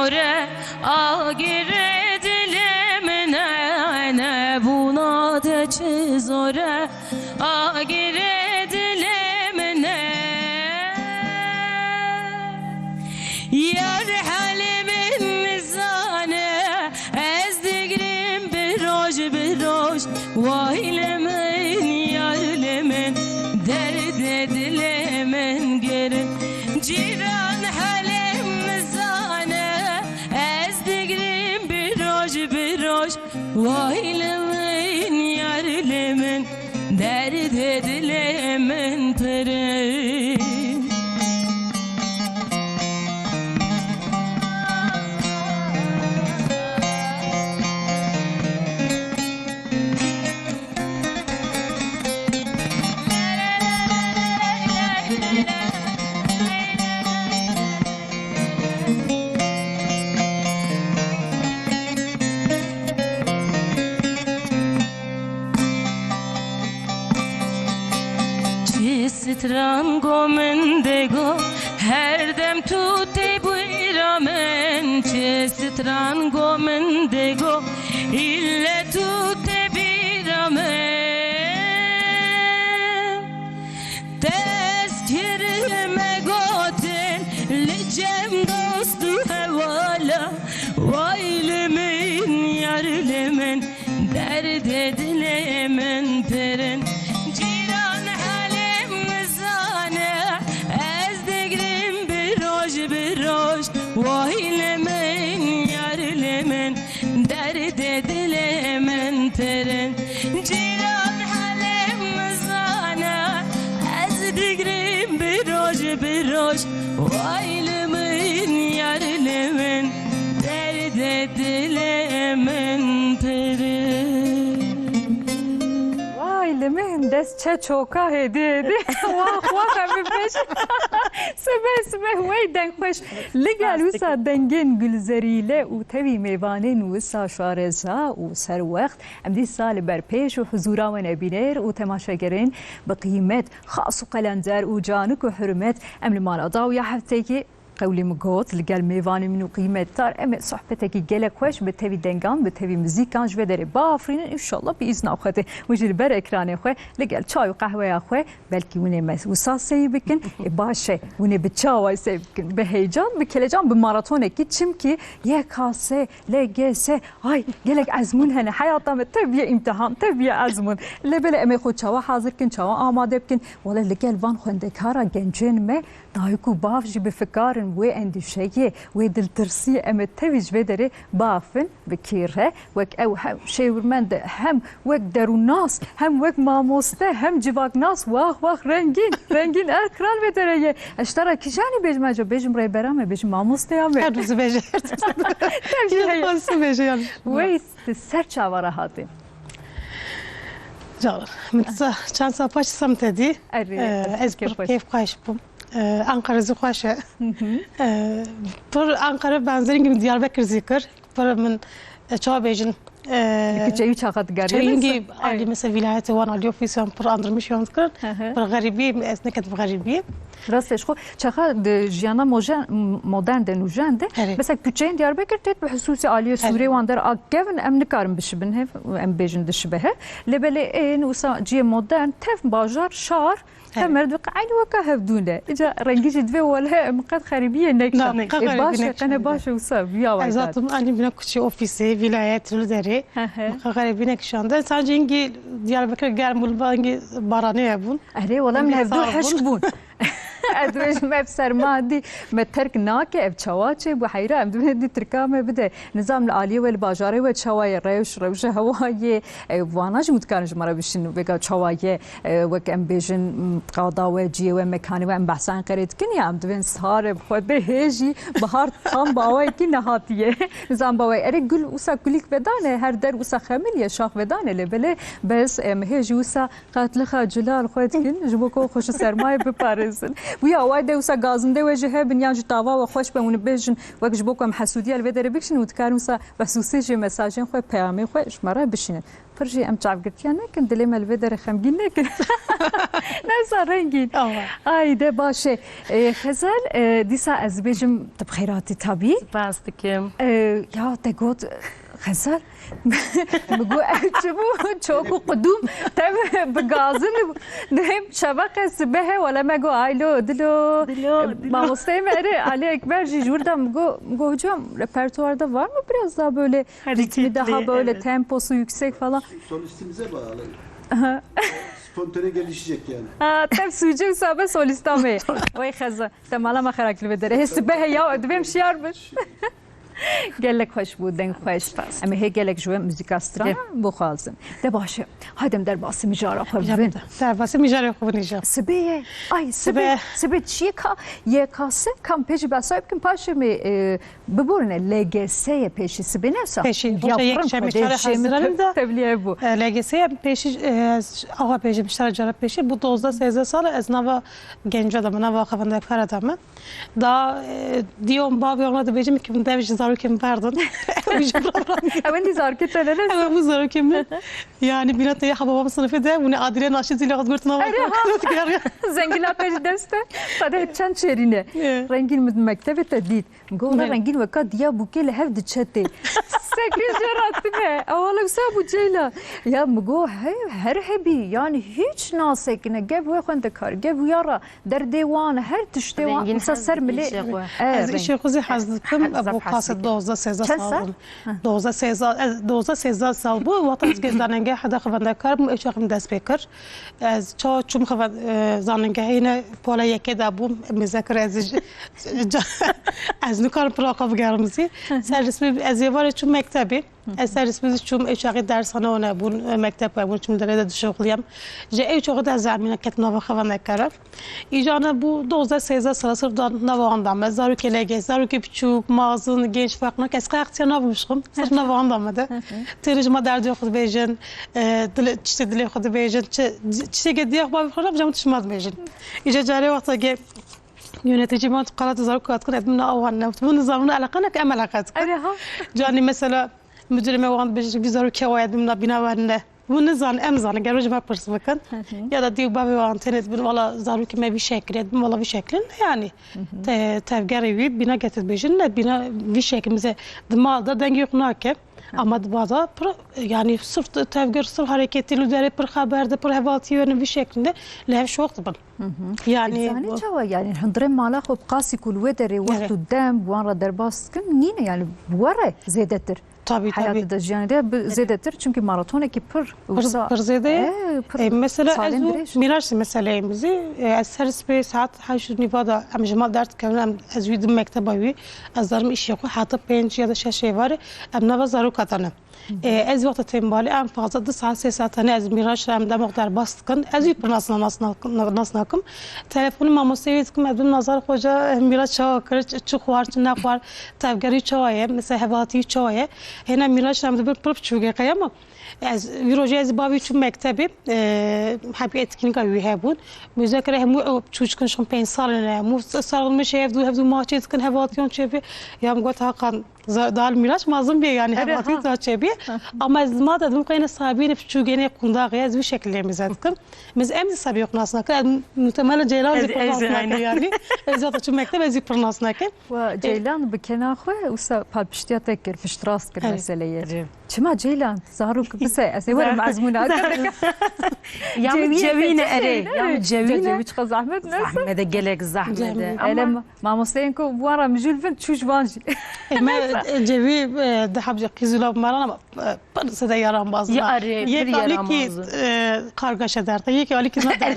zore agire dilemine ne buna de çi zore agire dilemine yar halimin mizane ez digrim bir roj vaylemin yarlemin derde dilemin gerin ciran halim mizane ez digrim bir roj vaylemin yarlemin derde dilemin terin Strango mendego her dem tutte buiramen che strango mendego ille tutte biramen teskirme goten licem dostu hevala vaylemin yarlemin derde dilemen peren vaylemin yarlemin derde dilemin terin ciran halim mizane ez digrim bir roj vaylemin yarlemin derde dilemin terin vaylemin des çeçoka hedi vah vah abi beş سبه ويدن خوش لقال وسا دنگين گلزريله و تبي ميوانين وسا شارزها و سر وقت امدي سال بر پیش و حضورا و نبينير و تماشاگرين بقيمت خاص و قلندر و جانك و حرمت امل مال اضاو يا حفتيكي قولي مقوت لقال ميواني منو قيمة تار ام صحبتك جلك خوش بتبي دنگان بتبي موزيكان جو بدري بافرين ان شاء الله باذن اخوته وجي البر اكران اخو لقال شاي وقهوه يا اخو بلكي وني وصاصي بكن باشه وني بتشاوي سيبكن بهيجان بكلجان بماراثون كيتشم كي يا كاسه لقيسه هاي قالك عزمون هنا حياتهم تبي امتحان تبي عزمون اللي بلا ام خو شوا حاضر كن شوا اماده بكن ولا لقال فان خوندكارا جنجن ما دايكو باف جي بفكار و اندشيه و دلترسي ام تبيج بدري بافن بكيره وك او شيورمند هم وك درو ناس هم وك ماموسته هم جواك ناس واخ رنگين اكران بدري اشترى كيشاني بيجماجو بيجم ري برامه بيجم ماموسته يا هدوز بيجرت خالص بيجيان ويس سرچا ورا هاتي جار من چند سال پیش سمتدی از کیف خواهش بوم Ankara zıxaşe. Pır Ankara benzerin gibi Diyarbakır zikir. Pır min çabejin. Küçeği çakat gariye. Çünkü Ali mesela vilayeti wan Ali ofisyon pır andırmış yansıkır. Pır garibi esneket garibi. راستش خو چخه جیانا مدرن دنوجن ده مثلا küçeğin Diyarbakır tet به خصوص عالیه سوری وان در اگون ام نکارم بشبن هف ام بیجن دشبه لبل این وسا جی مدرن تف باجار شار تمرد قاعد وكا هفدونه اجا رنجي دفي ولا مقاد خريبيه نك باشه قنا باشه وسا يا واحد zaten Ali bina küçük ofisi vilayet lideri غريبينك شاندر سانجينجي Diyarbakır gelmul barane yabun اهلي والله من هفدو حشبون ادوش ما بسرمادي ما ترك ناكي اب تشواچه بحيره ام دي تركامه بده نظام العاليه والباجاره وتشواي روش هواي واناج متكانج مره بشن بقى تشواي وكم بيجن قاضا وجي ومكاني وام بحسان قريت كني ام دين صار بخو بهجي بهار طام باوي كي نهاتيه نظام باوي اري قل وسا كلك بدانه هر در وسا خمل يا شاخ بدانه لبله بس هجي وسا قاتل خجلال خوتكن جبوكو خوش سرمايه بباريزن ويا وايد وسا غازنده وجهه بنياج طاوا وخوش بمون بيجن وكش بوكم حسوديه البدر بكشن وتكارمسا بحسوسي جي مساجين خو بيامي خو شمره بشين فرجي ام تعب قلت انا كنت لي البدر خمجين لكن نسا رنگین آیده باشه خزر دیسا از بیجم تبخیراتی طبی باز دکم یا تگود خزر بگو چبو چوکو قدوم تم بگازن دهم شبکه سبه ولا مگو آیلو دلو ما مستیم اره علی اکبر جوردم مگو hocam repertuarda var mı biraz daha böyle ritmi daha böyle temposu yüksek falan? Solistimize bağlı. Spontane gelişecek yani. طيب سوجي وسابه سوليستامي وي خزه تمالا ما خرك البدره هي سبه يا ادبم شيار بش قال لك خوش بودن خوش اما هي قال لك شويه موزیکاسترا بو خالصم ده باشه هادم در باسی مجاره خو ببین در باسی مجاره خو بنیجا سبه ay سبه چیکا یکاسه کم پیش بسایب کم پاشه می ببرن LGS پیش سبه نسا پیش یک شمیشتر hazırlarım da تبلیغ بو LGS پیش آقا پیش مشتر جاره پیش bu 12-13 سال از نوا genç adamı nava kafanda kar adamı da diyorum babi ona da becim ki bunda bir zarur kim pardon اون دي زاركت ولا ama bu zarur kim yani bir ataya babam sınıfı da bunu Adile Naşit ile gurtuna var زنگلا پیش دسته فده چند شیرینه رنگین مد مکتب تدید گفت رنگین وقت دیا بوکه لهف دچته سکری جراتنه اولا سابو جیلا یا مگو هر هبی yani hiç nasekine geb و خنده کار geb yara در دیوان هر تشتوان مسسر ملی از işe kuzi hazırladım bu kaset 12-13 sal bu vatan gezdanenge hada xavanda kar bu eşaxım dest bekir az çum xavan zanenge yine pola yeke da bu mezakir az nukar praqab garmzi servismi az var çum mektebi servismi çum eşaxi dershane ona bu mektep bu çum derede şoğluyam je eşaxi da zamine ketnava xavanda kar icana bu 12-13 sal sırdan navanda mezaru kelege zaru ki küçük mağazın genç farkına keska aksiyona bulmuşum sırf navanda mıdı tercüme derdi yok bejin çişte dili yok bejin çişte gidiyor babi falan cam tutmaz bejin iyice cari vakta ge yönetici mi kalat zaru katkın edimle avanna bu nizamına alakana ki amelakatı cani mesela müdürüme olan bejin zaru ki o edimle binavarında bu nizam emzanı gerçi bak pırs bakın ya da diyor babi var internet bir valla zaru ki bir şekil edin valla bir şeklin yani tevgeri bina getir bejin bina bir şeklimize dmalda denge yok nake ama bazı yani sırf tevgir sırf hareketli üzeri per haberde per hevalti yönü bir şeklinde lev şoktu ben يعني جوا يعني هندرم مالا خب قاسي كل ودري وقت قدام ورا درباس كم نينا يعني ورا زيدتر tabii hayatı tabii da yani zededir çünkü maratona ki pır zede mesela miraç meselemizi servis bir saat haşır nivada amcama dert kavram az vidim mektebi azarım iş yok hatta penç ya da şey var amna zaru katana az وقت تنبالي ام fazla 2 saat 3 saat ne az miraç ramda maqdar bastıkın az bir nasnakım telefonu mamosevetkim edin nazar hoca miraç çakır çık var çınak var tevgeri çaya mesela hevati çaya hena miraç ramda bir pırp çuge kayama از ویروجی از باوی چون مکتبی حبی اتکینگا یهبود مذاکره همو چوچ کنشون 5 سال نه مو سال میشه هفدو ماچیت کن هواتیون چه یا مگوت hakan dal miraç mazlum bir yani hevati da çebi ama zma da dumkayna sabine çugene kunda gayaz bir şekilde mizatkum biz emzi sabi yok nasna kad muhtemelen ceylan yani ezat çu mektep ezi pırnasna ki ve ceylan bikena xwe usa palpiştiya tekir fiştras kir meseleye çima ceylan zaruk bise esever mazmuna ya cevine ere ya cevine hiç zahmet ne zahmede gelek zahmede elem mamostenko bu ara mjulfen çujvanji cevi de habje kizulav maran ama pırsı da yaran bazı. Yek ali ki kargaş eder. Yek ali ki ne der.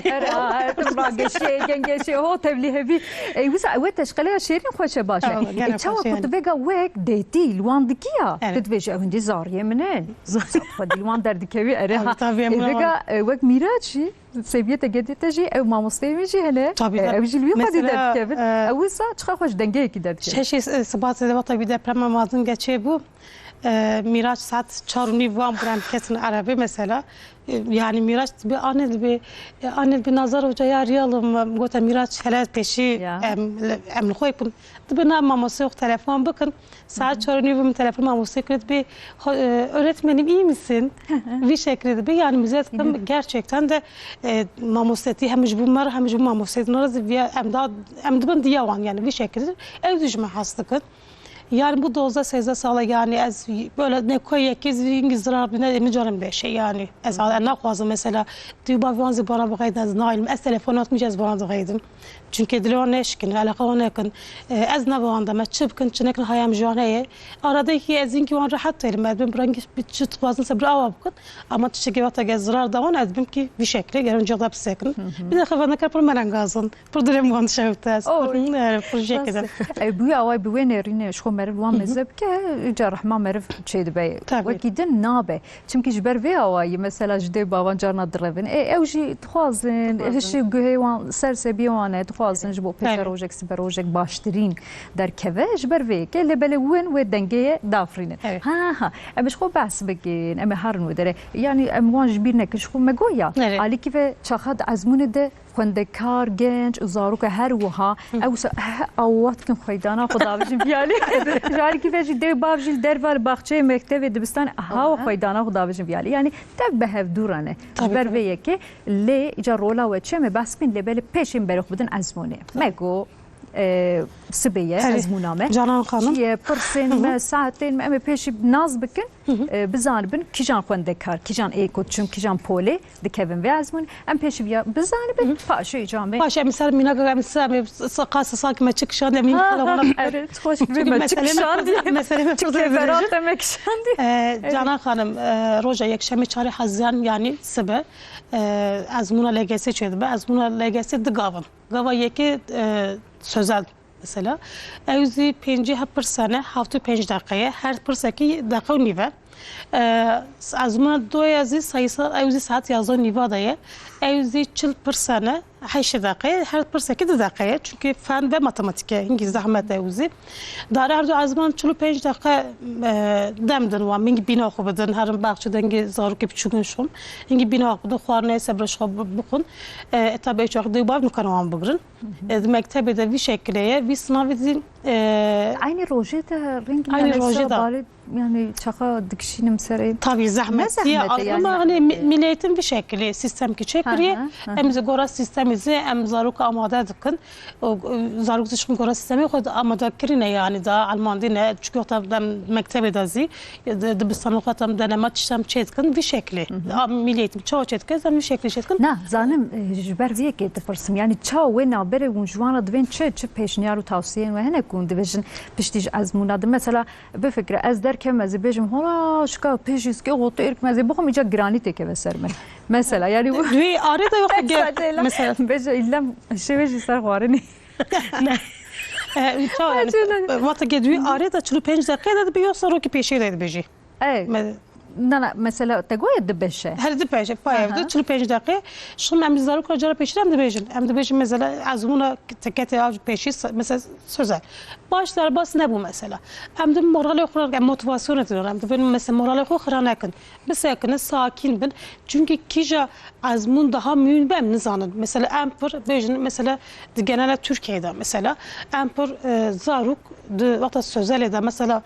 Geçe gengeçe ho tevlihe bir. Wisa ve teşkile şirin xoşa başa. Çava kut vega wek deti luandiki ya. Tedveje hundi zariye menen. Zafadi luand derdikevi ereha. Vega wek miraçi seviyete gediteji ev mamosteymeji hele. Evjilvi xadi derdikevi. Wisa çıxa xoş denge ki derdikevi. Şey sabah de vata bir deprem amazın geçe bu. Miraç saat 4:30 van buran kesin arabi mesela. Yani Miraç bir anne bir Nazar Hoca'yı arayalım. Gote Miraç hele peşi emni koyun. Dıbına maması yok telefon bakın. Saat 4:30 telefon maması kred bir öğretmenim iyi misin? Bir şekilde bir yani bize gerçekten de mamoseti hem bunlar hem bu mamoseti narızı bir hem dıbın diyavan yani bir şekilde evdücme hastıkın. Yani bu dozda sezde sağla yani az böyle ne koy ekiz İngilizler bine emin canım bir şey yani az ne fazla mesela diyor bazı bana bakaydı az nailm az telefon atmayacağız bana bakaydım çünkü dilon neşkin alakalı nekın az ne bu anda çıpkın çnekin hayam janeye aradaki azin ki var rahat değilim ben brangi bir çıt bazı sabır avabkın ama tişeki vakta gezdiler davan azbim ki bir şekilde gelin cevap sekin bir de kafana kapır meran gazın problem var şevtas proje keder bu ya vay bu venerine şu مرف وام مذهب که جرح ما مرف چه دبی وکیدن نابه چون که جبر وی آوایی مثلا جدی باوان جارنا دربن اوجی تخوازن هش گهوان سرسبی وانه تخوازن جبو پیشروجک سبروجک باشترین در کوه جبر وی که لبل وين ودنگه دافرین ها امش خو بحث بگین ام هرن ودره یعنی ام وان جبیر نکش خو مگویا علی که چخد ازمون ده خندکار گنج زاروک هر وها او وقت کن خیدانا خدا بجیم بیالی جاری که فیش دی بابجیل در وال باغچه مکتب دبستان ها خیدانا خدا بجیم بیالی یعنی تب به هف دورانه بر ویه که لی جا رولا و چه مباس بین لبل پیشیم بروخ بدن ازمونه مگو سبیه ازمونامه جانان خانم یه پرسین ما ساعتین ما پیشی ناز بکن بزانبن کیجان خندکار کیجان ایکو چون کیجان پولی دکوین و ازمون ام پیشی بیا بزانبن پاشی جامه پاشی مثلا مینا مثلا قاس ساک ما çıkışan da min kala evet hoş bir çıkışan diye mesela ferhat demek şandi Canan Hanım roja yekşemi çare Haziran yani sebe azmuna legesi çödü azmuna legesi de gava yeki sözel mesela evzi penci hep sene hafta 5 dakikaya her pırsaki dakika nive azmuna doyazi sayısal evzi saat yazan nive daya evzi 40 sene 8 dakika her pırsaki 2 dakika çünkü fen ve matematik İngiliz zahmet evzi dar ardu azman 45 dakika demden ve mingi bina xubedin her bağçadan ge zaruk küçükün şum mingi bina xubedu xwarne sabreş bukun tabii çok duybav nukanam bugün mektebede bir şekilde bir sınavın aynı projede rengi yani çaka dikişinim sere tabii zahmet ya ama hani milletin bir şekilde sistem ki çekiriyor hem de gora sistemimizi hem zaruk amada dıkın zaruk dışkın gora sistemi yok amada kirine yani da Almanya'da ne çünkü orada mektebede zi dibistan katam denemat işlem çetkin bir şekilde milletim çoğu çetkin bir şekilde çetkin na zanım jber diye ki tıpırsım yani çoğu ve nabere unjwana dven çe peşniyar tavsiye ve hene kun divijin piştiş azmuna mesela bu fikre az der که مزه بچم حالا شکا پیشیست که وقتی ارک مزه بخوام اینجا گرانیته که بسر من مثلا یعنی دوی آره دا yok مثلا بچه ایلم شویجی سر خوارنی نه وقتی که دوی آره دا 45 دقیقه دا بیو سروکی پیشی دا بیجی نه مثلا تقوی دبشه هر دبشه فایده 45 دقیقه شما هم زارو کجا پیشرم دبیجن هم دبیجن مثلا از اون تکت اج پیشی مثلا sözel başlar bas ne bu mesela hem de moral okurak motivasyon ediyor hem de benim mesela moral okurak yakın mesela sakin ben çünkü kija azmun daha mühim ben nizanın mesela empir bejin mesela genelde Türkiye'de mesela empir zaruk de vata sözel ede mesela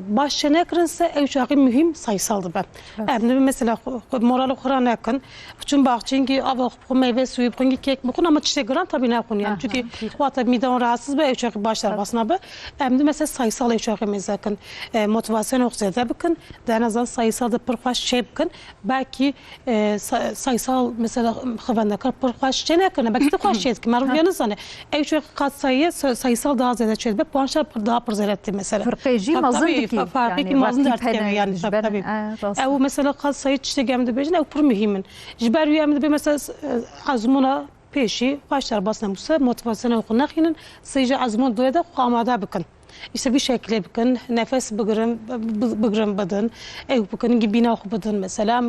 başça ne kırınsa evşaki mühim sayısaldı ben hem de mesela moral okurak yakın çünkü bahçin ki avuk meyve suyu bungi kek bukun ama çiçek gran tabii ne yapın yani çünkü vata miden rahatsız ve evşaki başlar basına be hem de mesela sayısal evşaki mezakın motivasyon okusak bakın denizden sayısal da pırfaş şey bakın belki sayısal mesela xavandakar pırfaş şey ne kadar belki de kaç şey ki marufyanız hani evşaki kat sayı sayısal daha ziyade şey be puanlar daha pırzeretti mesela farkıcı mazın ki farkı mazın dertleri yani tabii o mesela kat sayı çiçek hem de bejin o pır mühimin jiber hem de mesela azmuna peşi başlar basına musa motivasyonu okunak yine sayıca azmun doyada amada bakın işte bir şekilde bakın nefes bıgırım badın, bakın gibi bina badın mesela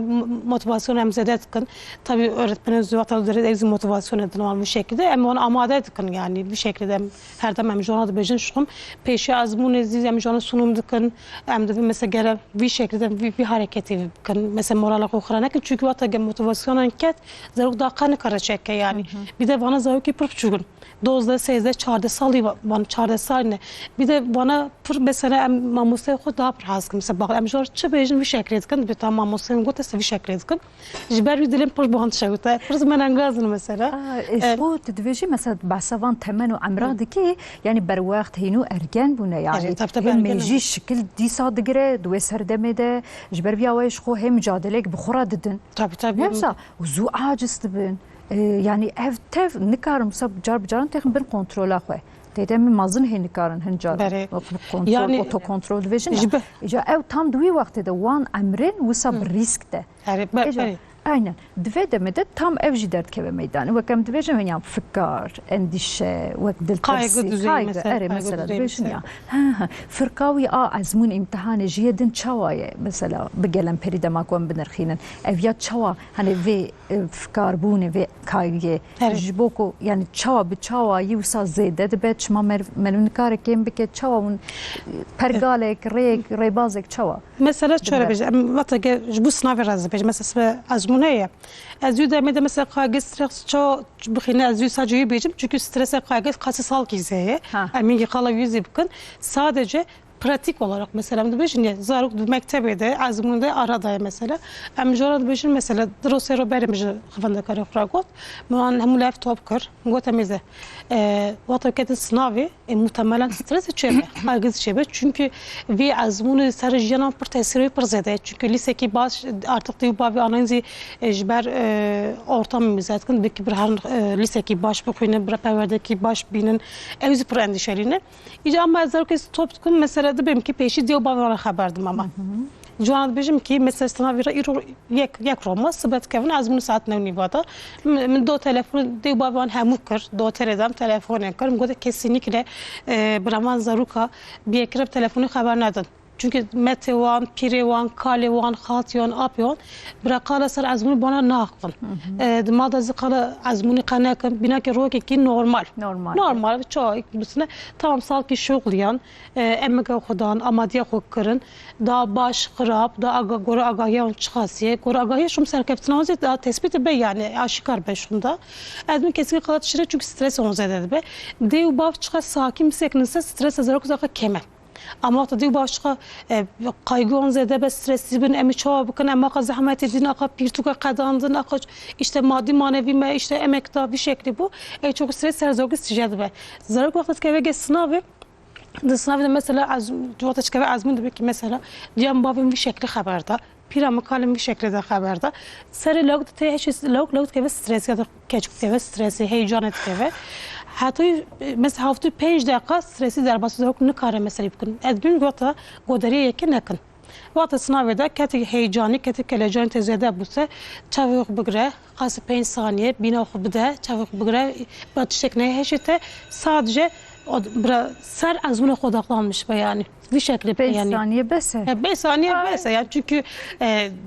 motivasyon emzede tıkın. Tabii öğretmenin züvatalı evzi motivasyon edin var bu şekilde ama onu amade tıkın yani bir şekilde her zaman jona da bejin şum peşi azmun eziz em jona sunum tıkın em de mesela gere bir şekilde bir hareketi tıkın mesela morala koxrana ki çünkü vata motivasyon anket zaruk da kanı kara çekke yani bir de bana zaruk yapıp çugun dozda sezde çarda salı bana çarda saline bir de bana mesela mamusa xo da hazkım mesela bak em jor çı bejin bir şekilde tıkın bir tamam mamusa gote bir şekilde tıkın jiber bir dilim pır buhan şaguta pır zaman angazın mesela bu tedveci mesela bahsavan temen و امراض کی یعنی بر وقت هینو ارگن بونه یعنی میجی شکل دی صادقره دو سردمه ده جبر بیاویش خو هم مجادله بخورا ددن tabii نفسا وزو عاجز تبن yani ev tev nikarim sab carb texin bir kontrola xwe Teyde mi mazın henikarin hencar kontrol yani otokontrol vejin ya ev tam duy vakti de wan emrin wisa risk de aynen dve demede tam ev jî derdkeve meydanı wek em dibêjin venyam fikar endişe wek diltirsî kaygı erê mesela dibêjin ya firka wî a ezmûn imtihanê jî yê din çawa ye mesela bi gelem perî dema ku em binirxînin ev ya çawa hani vê fikarbûnê vê kaygiyê ji bo ku yani çawa bi çawa yî wisa zêde dibe çima melûnikarek êm bike çawa hûn pergalek rêk rêbazek çawa mesela şöyle bir vata ji bo sınavê razı bêj mesela azmuneye az yüz demede mesela kaygı stres çok bixine az yüz sadece bêjim çünkü strese kaygı kaçı sal kizeye emin ki kala yüz bakın sadece pratik olarak mesela de bejin zaruk mektebede azmunde arada mesela amjora bejin mesela drosero berimji xafanda kare fragot man hem laptop kır gotemize vata ket sınavi muhtemelen stres çebe kaygı çebe çünkü vi azmun sarjana per tesiri per zede çünkü liseki baş artık diyor babi analizi jber ortam mizatkin bir her liseki baş bu kuyne bir peverdeki baş binin evzi per endişeline ica ama zaruk stop mesela de benim ki peşi diyor bana haberdim ama. Joan bejim ki mesela sana یک روما سبت کردن از من ساعت نمی بادا من دو تلفن دیو بابان همو کر دو تردم تلفن کردم گفت kesinlikle برامان زاروکا بیکرب تلفنی خبر نداد. Çünkü metevan, pirevan, kalevan, hatyon, apyon bırakala sar azmuni bana nakın. Madde zikala azmuni kanakın bina ki roke ki normal çok ikisine tamam salki şoğlayan emek okudan amadiye okkurun da baş kırap da aga gora agaya on çıkasiye gora agaya şum serkeptin azet da tespit be yani aşikar be şunda azmuni kesin kalat şire çünkü stres on zede be dev bav çıka sakin seknese stres azarok zaka keme ama tabii başka kaygı on zede be stresli bin emi çoğu bakın ama zahmet edin akı pirtuka kazandın akı işte maddi manevi me işte emekta bir şekli bu çok stres serzorgu istijad be zaruk vakit keve sınavı da sınavda mesela az vakit keve azmin de ki mesela diyem babam bir şekli haberde piramı kalem bir şekilde haberde sarı logd teheşis logd keve stres ya da keçuk keve stresi heyecan keve حتی مثل هفته 5 دقیقه استرسی در باسه زرق نکاره مثلا بکن. از بین وقتا قدریه که نکن. وقت سناوی دا کتی هیجانی کتی کلیجان تزیده بوده چاویق بگره قاس 5 ثانیه بینا خوب بده چاویق بگره با تشک نهشته sadece ser azmuna odaklanmış be yani bir şekilde 5 yani saniye bese 5 saniye bese yani çünkü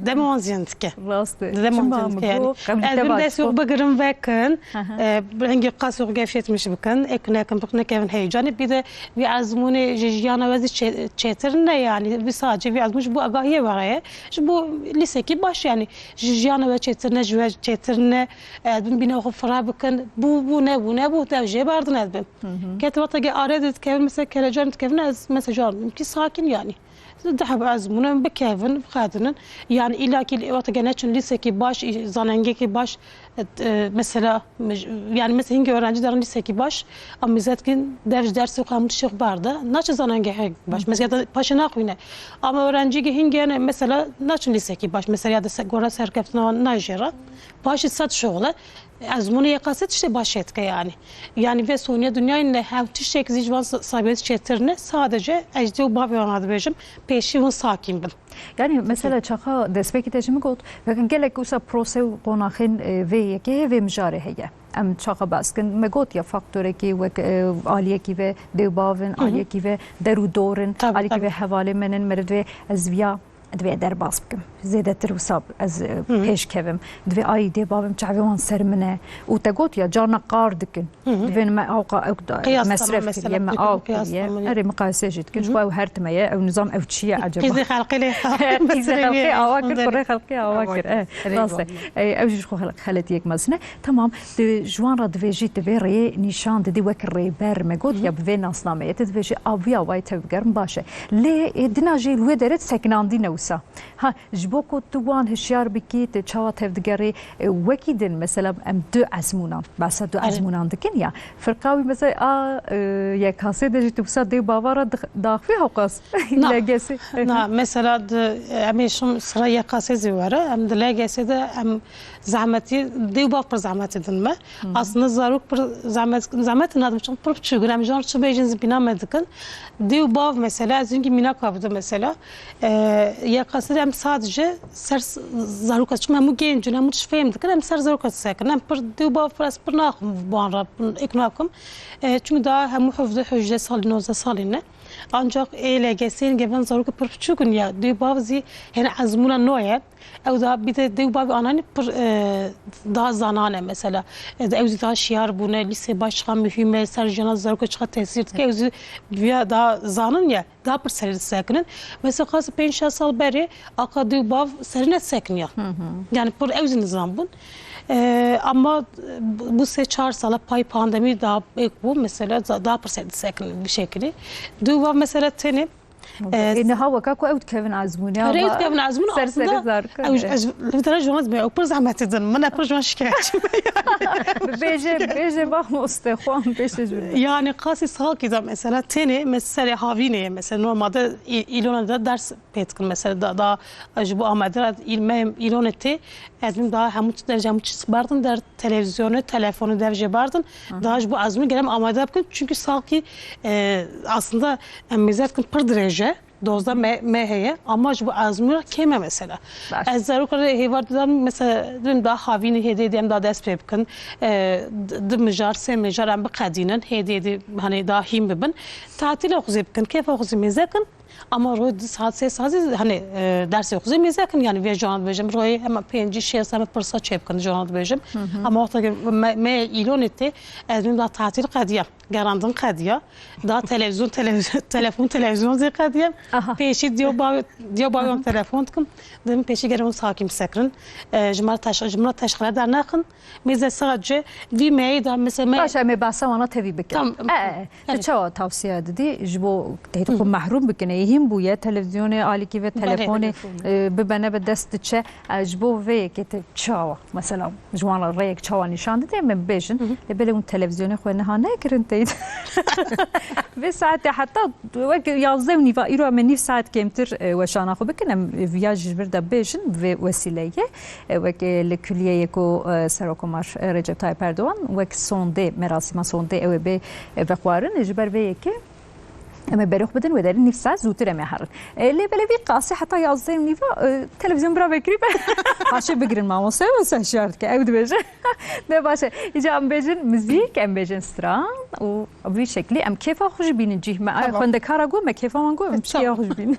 demonziyantke demonziyantke yani ezbir de yok bagırım vekin rengi kasuk gevşetmiş bakın eknekin bakın kevin heyecanı bir de bir azmuni jijyana vezi çetirne yani bir sadece bir azmuş bu agahiye var ya bu liseki baş yani jijyana ve çetirne ezbin bina xufra bakın bu ne bu devje bardın ezbin ketvatagi aredet kevin mesela kelecan kevin az mesela ki sakin yani. Daha azmuna bekevin kadının yani ilaki vata gençin liseki baş zanengeki baş mesela yani mesela hingi öğrencilerin liseki baş amizatkin dersi okumak şey barda naçı zanengeki baş mesela da paşına kuyne ama öğrenci hingi mesela naçın liseki baş mesela ya da gora serkeftina najera başı sat şoğla azmunu yakaset işte başetke yani ve Sonya dünyayla hem tişek zicvan sabit çetirne sadece ecdi o babiyanadı bejim peşivin sakin bin. Yani mesela çaka despeki tecimi got ve gelek usa prosev qonaxin ve yeke ve mjare heye. ام چاقه بس کن مگوت یا فاکتوره کی و عالیه کی و دیوباون عالیه کی و درو دورن عالیه کی و حواله منن مرد از ویا دوی در باز بکم زیاده تر وساب از پیش کبم دوی آی دی بابم چعوی وان سر منه و تقول یا جانا قار دکن دوی ما اوقا مصرف کریه ما آو کریه اری مقایسه جد کن شو هر تمایه او نظام او چیه عجبا قیزی خلقی لی قیزی خلقی آواکر کره خلقی آواکر راسته او جش خو خلت یک مزنه تمام جوان را دوی جی دوی ری نشان دی وکر ری بر مگود یا بوی ناسنامه دوی جی آویا وای تبگرم باشه لی دناجی لوی درت سکناندی نوسا ها جبوكو توان هشيار بكيت تشاوات هفدقري وكيدن مثلا ام دو عزمونان بس دو عزمونان دكن يا فرقاوي مثلا يا كاسي دجي تبسا دي بافارا داخفي هوقاس لاجسي نعم مثلا اميشم سرايا كاسي زواره ام لاجسي ده ام زعمتي دي باف زعمتي دنما اصلا زاروك زعمت نادم شو بروبتشو ام جور شو بيجنز بنا مدكن دي باف مثلا زنجي مينا كافده مثلا يا قصدي ام sadece ser zaruka çünkü mu genç ne mu tşfem de kadar ser zaruka sakın am per de ba fras per nakhum banra iknakum çünkü daha hem hafıza hücre sal noza saline ancak LGS'nin gelen zaruka per çukun ya de bazı yani azmuna noya او دا بیت دیو باب آنانی پر دا زنانه مثلا اوزی دا شیار بونه لیسه başka mühime serjana zarko çıka tesir ki اوزی via da zanın ya da per serir sakının mesela kas 5 sal beri aka div bav serine sakınıyor yani per ouzi nizam bun ama bu se 4 sala pay pandemi da bu mesela da per serir sakın bir şekilde div bav mesela teni إنه هو كاكو أود كيفن عزموني ريت كيفن عزموني سر زارك لدرجة جوانز بيع وبرز عم تدن منا برج ما شكاية بيجي باه مستخوان بيجي يعني قاسي صار كذا مثلا تاني مثلا هافيني مثلا normalde İlona'da ders petkin mesela da bu amadır İlona'da azmin daha hamut derece hamut bardın der televizyonu telefonu derece bardın daha bu azmi gelem amadır yapın çünkü sanki aslında mezatkin per derece dozda meheye ama bu azmi keme mesela az zarukları hevardan mesela dün daha havini hediye edeyim daha ders yapın dımjar semjar am baqadinen hediye hani daha him bibin tatil okuzibkin keyf okuzimizakın ama roy saat saat hani ders okuzimizakın yani ve canlı bejim roy ama penci şey sama pırsa çepkin canlı bejim ama orta me ilonete azmin daha tatil qadiya garandın qadiya daha telefon zey qadiya peşi diyor bağım telefonkum dedim peşi gerim sakin sakın cumhuriyet taşkılar dernakın bize sadece bir meyda mesela باشه می بحث وانا تبي بكم تشوا توصيه دي جبو تهيتكم محروم بكنه يهم بويا تلفزيون عالي كيف تليفون ببنا بدست تشه جبو في كت تشوا مثلا جوان الريك تشوا نشان دي من بيجن بلون تلفزيون خو انها نكرن تيت بساعات حتى يعزمني فايرو من نيف ساعات كمتر وشان اخو بكنه فياج بردا بيجن وسيله وك الكليه يكو سركمار رجب طيب اردوغان وك sonde merasima sonde ev be bexwarin jber ve ki اما بروح بدن وداري نفسها زوتر ما حرل اللي بلا في قاسي حتى يعزم نيفا تلفزيون برا بكري هاشي بقرن ما وصل وسهشارت كأود بيجن ده باشه يجي ام بيجن مزيك ام بيجن ستران وبي شكلي ام كيف اخرج بين الجيه ما خندك هراغو ما كيف ما نقول مش اخرج بين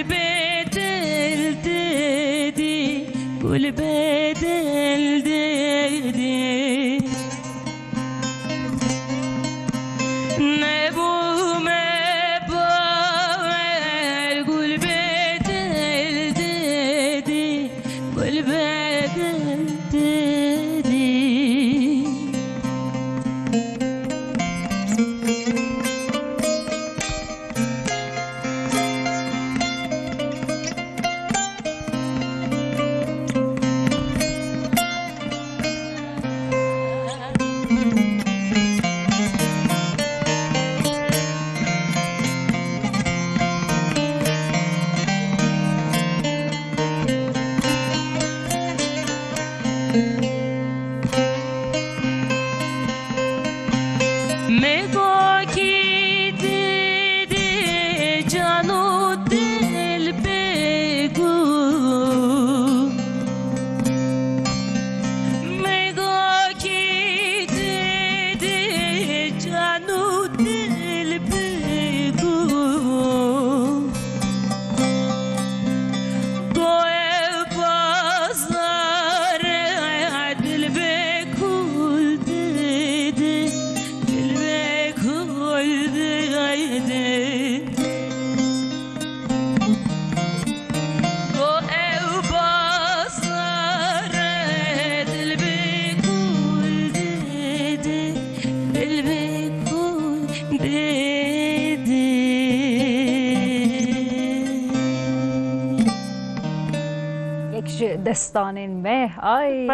gül bedel dedi, gül bedel dedi. Ne bu mebaver gül bedel dedi, gül bedel dedi. Mego ki dedi canu del begu, Mego ki dedi canu del begu. Goe pazare dil bekul dedi, dil bekul dedi. Goe pazare dil bekul dedi, dil bekul dedi. یک دستان مه آی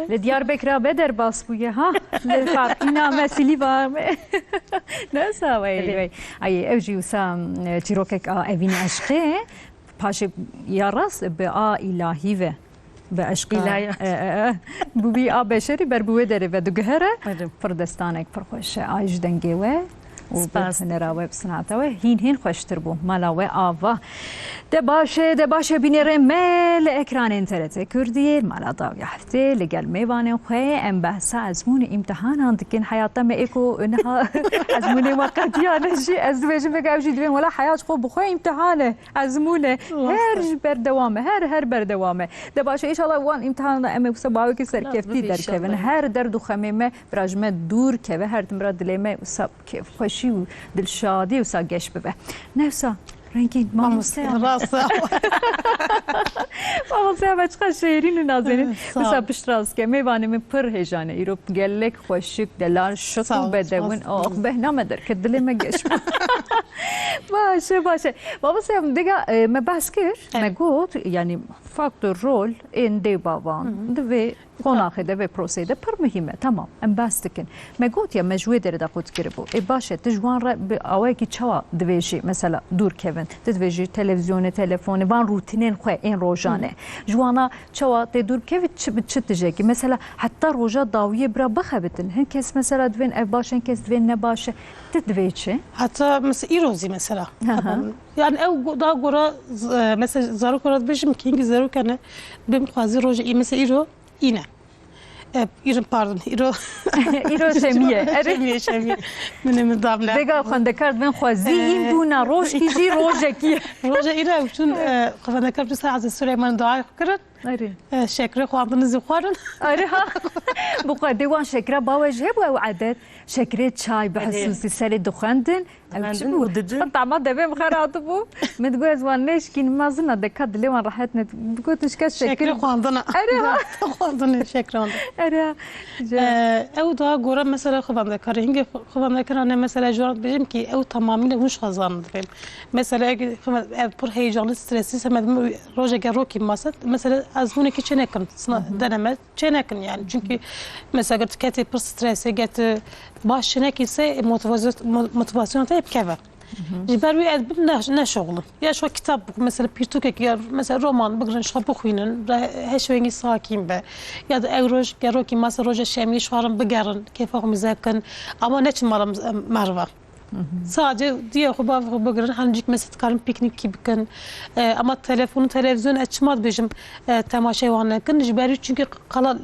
لدیار بکرا بدر باس بویه ها لفاقینا مسیلی بامه نسا وی ای اوجی وسام چیروکک اوین عشقه پاش یا راست به الهی و به عشق بو بی بشری بر بو دره و دگهره پر دستانک پر خوش آیج دنگه و سپاس. نراوه بسناته و هین خوشتر بو ملاوه آوا ده باشه بینره مل اکران انترنت کردی مالا داوی هفته لگل میوانه خواه ام بحثا ازمون امتحان هندکن حیاتا ما ایکو انها ازمون وقتی آنشی از دویجم بگوشی دویم ولا حیات خوب بخواه امتحانه ازمونه هر بردوامه هر بردوامه ده باشه ایشالله وان امتحان ام بسا باوی که سرکفتی در کهون هر درد و خمیمه براجمه دور که هر تمرا دلیمه و سب کیف خوشی و دلشادی و سا گش ببه نفسا رنگین ماموسه راسته ماموسه بچه شیرین و نازنین بسا پشت راست که میوانه من پر هجانه ایرو گلک خوشک دلار شکل بدون آخ به نامه در که دلی مگش باشه ماموسه دیگه ما بحث کرد ما گفت یعنی فاکتور رول این دی بابان دوی قناخه دوی پروسیده پر مهمه تمام ام بحث کن ما گفت یا مجوی در دقیق کربو ای باشه تجوان را به آوای کی چوا دویجی مثلا دور کردن دویجی تلویزیون تلفن وان روتینن خو این روزانه جوانا چوا تدور کیف چه تجکی مثلا حتی روزا داویه برا بخبتن هن کس مثلا دوین اف باشن کس دوین نباشه تدویچه حتی مثل ایروزی مثلا yani ev daha gora mesela zaruk orada beşim kingi zarukane bim xazi roje i mesela iro ine İrem pardon iro şemiye benim damla دیگه خواندکار من خوازی این دونا روش کیجی روزکی roje ire bütün خواندکار bir saat Süleyman dua کرد آره شکر خواندنız خوارن آره ها بقى دیوان شکر باوجه بو عادت شکر چای به خصوصی سر دخاندن طعمه دبم خراتو بو متقول ازوان ليش كين ما زلنا دكاد اللي وين راحتنا قلت ايش كاش شکر خواندنا خواندن شکر آره او daha gora mesela خواندکار هنگ خواندکارانه mesela جوان بگم ki او tamamıyla hoş kazandı benim mesela پر heyecanlı stresli semedim roje geroki masat mesela az bunu ki çenekin deneme çenekin yani çünkü mesela tüketi per stresi get başınek ise motivasyon hep keve جبر وی ادب نشغلم یا شو کتاب مثلا پیرتوک یا مثلا رمان بگرن شو بخوینن هشونگی ساکین به یا da evroş geroki مثلا روز شمی شوارم بگرن کیف هم زکن اما نه چمارم مروا Sadece diye xo bav xo bigrin hancik mesela karım piknik gibi kan ama telefonu televizyon açmaz bizim temaşa wan nekin jiberi çünkü kala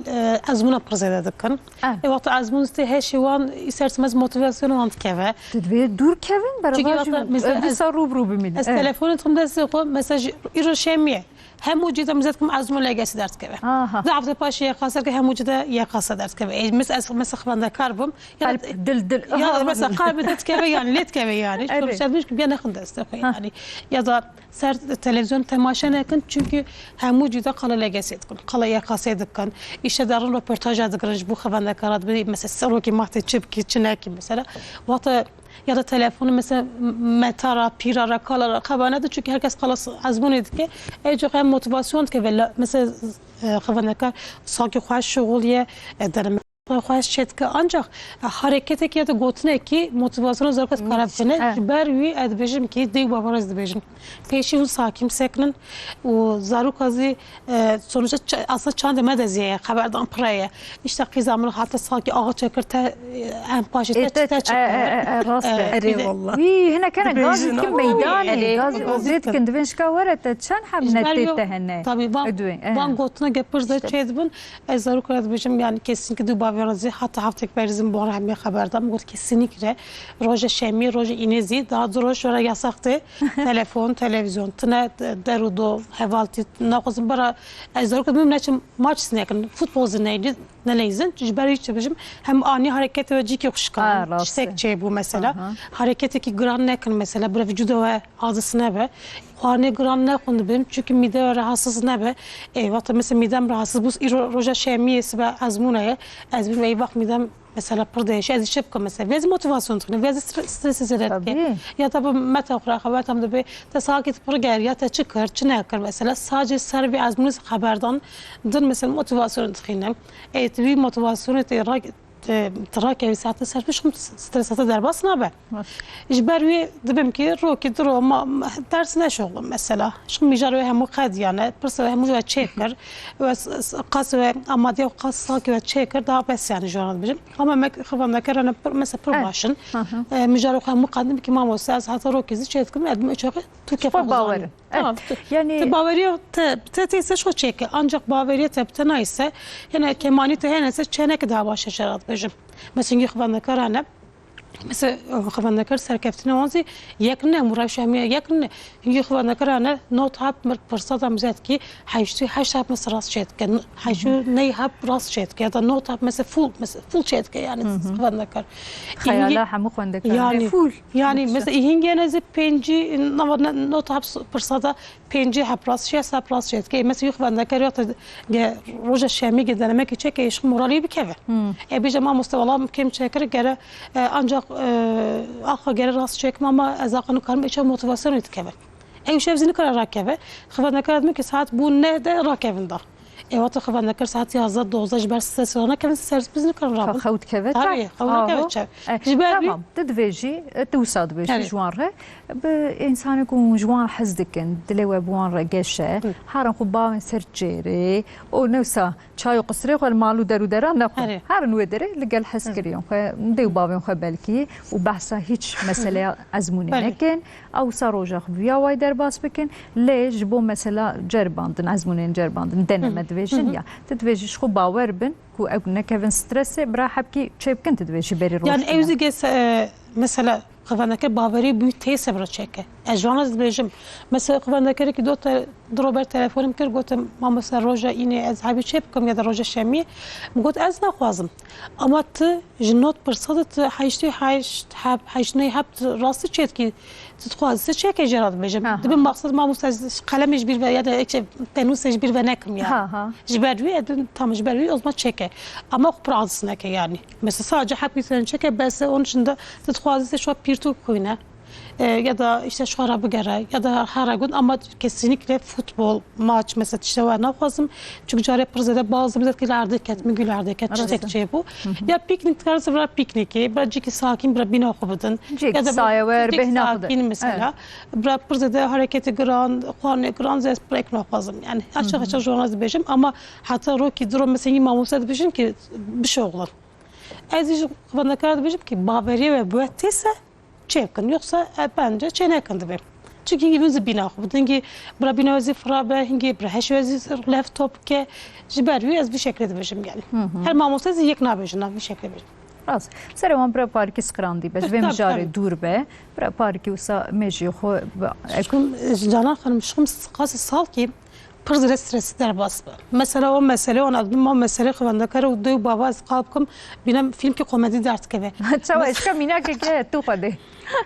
azmuna prezede kan vakti azmun iste her şey wan isterseniz motivasyon wan keve Tedbir dur Kevin beraber mesela sarub bimil. از تلفن تون دست خو مساج ایرو شمیه همو جدا مزد کم از مولا گسی درس که ضعف پاش یا خاصه که همو جدا یا خاصه درس که مثلا خواند کاربم دل یا مثلا قلب دت که yani ليت که yani شدمش که بیان خند است yani ya da سر televizyon temaşa nekin çünkü همو جدا قلا لگسی کن قلا یا خاصه دکن işte darın röportaj adıgırıcı bu خواند کارات bir mesela سروکی mahte çip ki çineki mesela vata ya da telefonu mesela metara, pirara, kalara, kabanada çünkü herkes kalası azmun edik ki çok hem motivasyon ki ve mesela kavanaka sanki hoş şugulye derim hoş şet ki ancak harekete ki ya da gotne ki motivasyonu zarkat karabtene berwi edbejim ki dey babarız edbejim peşi u sakin seknin o zarukazı sonuçta aslında çan deme de ziye haberdan praya işte kızamır hatta sanki ağa çekirte en paşete راست اري والله وي هنا كان غاز كم ميداني غاز زيت كنت بين شكاورت تشان حبنا تهنى tabii van gotuna gepirde çedbin zaruk edbejim yani kesinlikle du bavarızı hatta haftalık berizim bu ara hem haberdam got kesinlikle roja şemi roja inezi daha doğrusu şöyle yasaktı telefon televizyon tına derudo hevalti naqızım bara zaruk edbim neçim maç sinekin futbol zineydi neleyizin ciberi çebejim hem ani hareket ve ciki kuşkan işte bu mesela hareketi ki gran nekin mesela böyle vücuda ve ağzısına ve Kuarne gram ne kondu benim çünkü mide rahatsız ne be eyvah mesela midem rahatsız bu roja şemiyesi ve azmunaya azmun ve eyvah midem mesela pırdeş az şefka mesela vezi motivasyon tukne vezi stres izledi ya da bu meta okura habertam da bir tasakit pırger ya da çıkar çınakır mesela sadece servi azmunuz haberdan dın mesela motivasyon tukne bir motivasyonu تراكي ساعات سرفش خم ستريسات درباس نابه إجباري دبم كي روكي درو ما درس نشغل مثلا شو ميجارو هم قاد يعني بس هم جوا تشيكر قاس أمادي وقاس ساكي وتشيكر ده بس يعني جوان بجم أما ما خبام ذكر أنا مثلا بروباشن ميجارو هم مقدم كي ما موساس حتى روكي زي شيء كم أدم إيش تو كيف باور yani Bavariya tete şu çeki ancak Bavariya tepte neyse yani kemani te neyse çenek daha başa şarat bejim mesela yıkvanda karane mesela yıkvanda kar serkeftine vanzi yakne muraşamiye yakne yıkvanda karane not hap fırsat amzet ki hayştu hap mesela rast çetken hayşu ney hap rast çetken ya da not hap mesela full çetken yani yıkvanda kar hayala hamu yıkvanda kar yani full yani mesela İngilizce penci not hap fırsata penci hap rast çetken mesela yıkvanda kar yoktu roja şemi gidenemek için ki iş morali bir keve bijama mustavala kim çeker gere ancak آخر جرى راس شيك ماما أزاقنا كان بيشوا موتيفاسيون يتكبر أي شيء بزين كلا راكبة خفنا كلا دمك ساعات بون ده راكبين ده وقت خفنا كلا ساعات يهزد دوزج بس سرنا كمان سرس بزين كلا رابط خود كبت خونا كبت تمام تدفيجي توصاد بيجي جواره بإنسان يكون جوان حزدكن دلوا بوان رجشة هارن خبا سرجري ونوسا شاي قصري خو المالو درو درا نقول هارن ودري لقال حس كريم نديو بابين خو بالكي وبحثا هيج مسألة أزمونة لكن أو صاروجا خبيا واي درباس بكن ليش بو مسألة جرباندن أزمونين جرباندن دنا مدفيجن يا تدفيجي خو باور بن كو أبنا كيفن ستريس براحة بكي شيء كنت تدفيجي بري روح يعني أوزي جس مثلا خفناك باوري بيوتي سبرة شكل أجوانا زبيجم مثلا خفناك كي دوت دروبر تلفونم كر قلت ما مثلا روجا إني أزعبي شبكم يا روجا شامي قلت أزنا خوازم أما ت جنوت برصدت حيشتي حيشني هبت راسي شيت كي تتخواز شكل جراد بيجم دبي مقصد ما مستز قلم يجبر يا دا إيش تنوس يجبر وناكم يعني جبروي أدن تام جبروي أزما شكل أما خبرانسنا كي يعني مثلا sadece hep bir şeke bes onun için de tutkuazı şu pirtu koyuna ya da işte şu araba gere ya da her gün ama kesinlikle futbol maç mesela işte var ne yapalım çünkü cari prezede bazı milletlerde ketmi güllerde ketçek şey bu ya piknik tarzı var pikniki birazcık sakin bir bina okudun ya da sakin mesela bir prezede hareketi gran zes break ne yapalım yani açık journalist bejim ama hatta roki durum mesela mamusa bejim ki bir şey olur. از خواندکار بچم که باوری و بوتیسه çevkin yoksa bence çenekin de çünkü İngilizce bina bu ki bura bina özü frabe hingi bura heş özü laptop ke jiberiyor az bir şekilde bejim yani her mamosaz yekna bejina bir şekilde bejim راست سر وان برا پارکی سکراندی بس و مجاری دور به برا پارکی وسا مجی خو اكون جانا خانم شخم قاس سال ki pırzire stresi der basma. Mesela o mesele ona o mesele kıvanda kare o döv babaz kalkım binem film ki komedi dert keve. çava eşka mina ke tu pade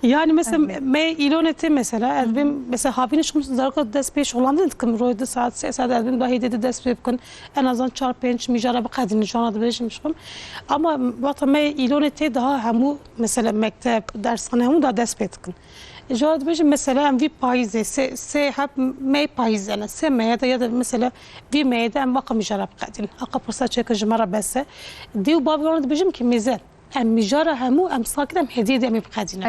Yani mesela me iloneti mesela edbim mesela habini şum zarka dest peş olan dıkım royda saat edbim dahi dedi dest pekın en azından 4-5 mijara bir kadını jana da beşmişim. Ama vata me iloneti daha hamu mesela mektep dershane hamu da dest pekın. جواد بيجي مثلا في بايزة سي حب ماي بايزة أنا سي مايدا يدا مثلا في مايدا أم واقع مجرب قاعدين أقا برصات شيء كجمرة بس ديو بابي وانا بيجي كميزان أم مجرة همو أم ساكت أم هدية أم بقاعدين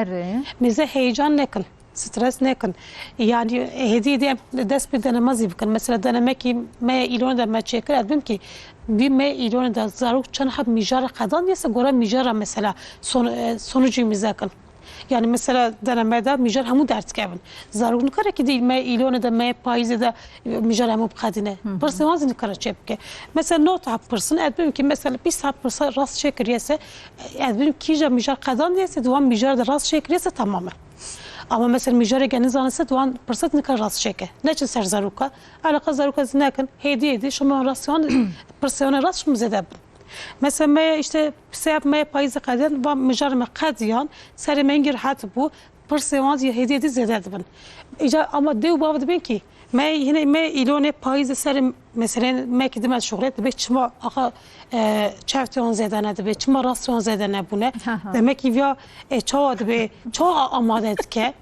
ميزان هيجان نكن ستريس نكن يعني هدية أم دس بدنا مزي بكن مثلا دنا ماكي ما إيلون دا ما تشكر أدبم كي في ما إيلون دا زاروك كان حب مجرة قدان يسا جورا مجرة مثلا سونجي مزاكن yani mesela denemede mijar hamu dert kevin. Zarur nukara ki değil me ilone de me payze de mijar hamu bkhadine. Pırsı vazı nukara çepke. Mesela not yapırsın. Edbim ki mesela bir saat pırsa rast şekriyese edbim ki mijar kadan diyese duan mijar da rast şekriyese tamamen. Ama mesela mijarı geniz anısı duan pırsat nukara rast şeke. Ne için ser zaruka? Alaka zaruka zinakin hediye edi. Şuma rasyon pırsiyona rast şum zedebin. مثلا ما işte سبب ما payızı kadar ve mücarme kadiyan seri mengir hat bu persevanz ya hediye de zededbin. Ama dev babı ben ki ما هنا ما إلونه payızı seri mesela ما كدمت شغلات دبي çma ağa çaftyon zedene debê çma rasyon zedene bune demek ki ya çoğu debê çoğu amade etke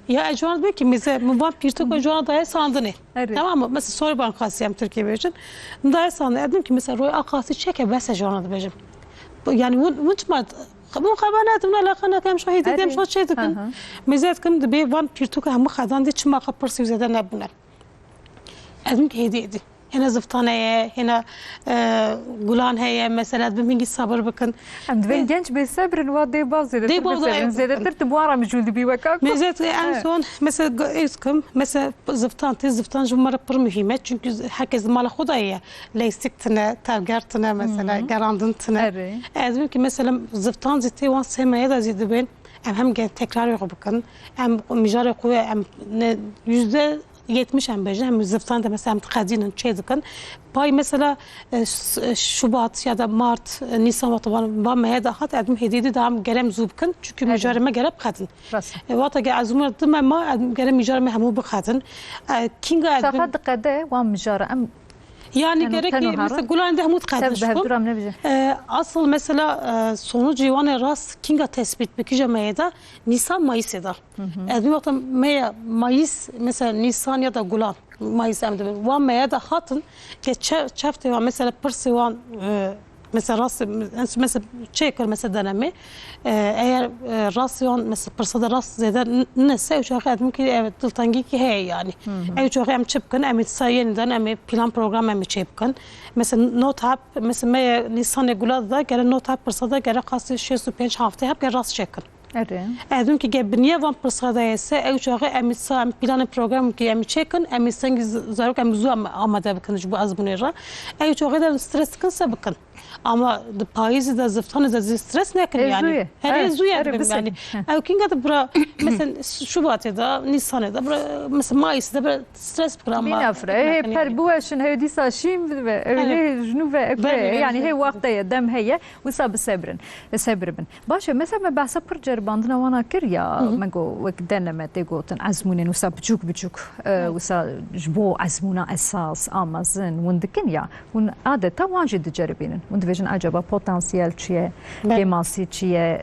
ya ecvan debê ki mesela mubam pirtok ecvan daya sandını tamam mı mesela soru bankasıyam Türkiye için daya sandı dedim ki mesela roy akası çeke bes ecvan debêjim yani unutma bu kabanatımla alakalı kem şahit edeyim şu şey dedim mesela kim debê van pirtok hem xadan de çma kapırsı zedene bune dedim ki hediye edin هنا زفتانية هنا قولان هي مثلا بمينجي صبر بكن هم دبين جنش بصبر وادي بازي زيادة ترتب وارا مجهول دبي وكاكو مزات أنسون مثلا إسكم مثلا زفتان جو مرة بر مهمة çünkü herkes mala خداية ليستكتنا تاجرتنا مثلا جراندنتنا أزمن ki mesela زفتان زتي وان سماية da زيدبين هم جن tekrar yapıkın hem mücadele kuvve hem %70 hem bence hem zıftan da mesela kadının çeydikin pay mesela Şubat ya da Mart Nisan vatanı maya da hat edim hediye de hem gerem zubkin çünkü mücareme gerep kadın. Vata ge azumur dım ama gerem mücareme hemu bu kadın. Kinga edim. Safad qade ve mücarem yani gerek ki mesela Gulan'da hemut kadın. Asıl mesela sonucu yani rast kinga tespit bikijemeye da Nisan Mayıs eder. Edim vatan Mayıs mesela Nisan ya da Gulan Mayıs emdi. Van maya da hatın ki çafte var mesela persivan mesela rast mesela çeker mesela denemi eğer rasyon mesela persada rast zeden nese uçağı edim ki evet dıltangi ki hey yani uçağı hem çıpkın hem yeniden hem plan program hem çıpkın mesela not hap mesela maya Nisan Gulada da gelen not hap persada gelen kası 65 hafta hep gelen rast çekin. Edim ki gebniye van persada ise uçağı hem plan program ki hem çekin hem sanki zaruk hem zu amade bakın bu az bunera uçağı da stres kınsa bakın. Ama payızı da zıftanı da stres ne kadar yani? Her zuya yani. Ev kinga da bura mesela Şubat'ta da Nisan'da bura mesela Mayıs'ta bura stres programı. Minafre. Per buaşın hedi saşim ve öyle jnu ve yani hey vakta yedem heye ve sab sabrin. Başa mesela bahsa per cerbandına vana kir ya mago vek denemet egoten azmunen ve sab bucuk ve sa jbo azmuna esas amazın wundikin ya. Wun adeta wajid cerbinin. Vejin acaba potansiyel çiye, kemansi çiye,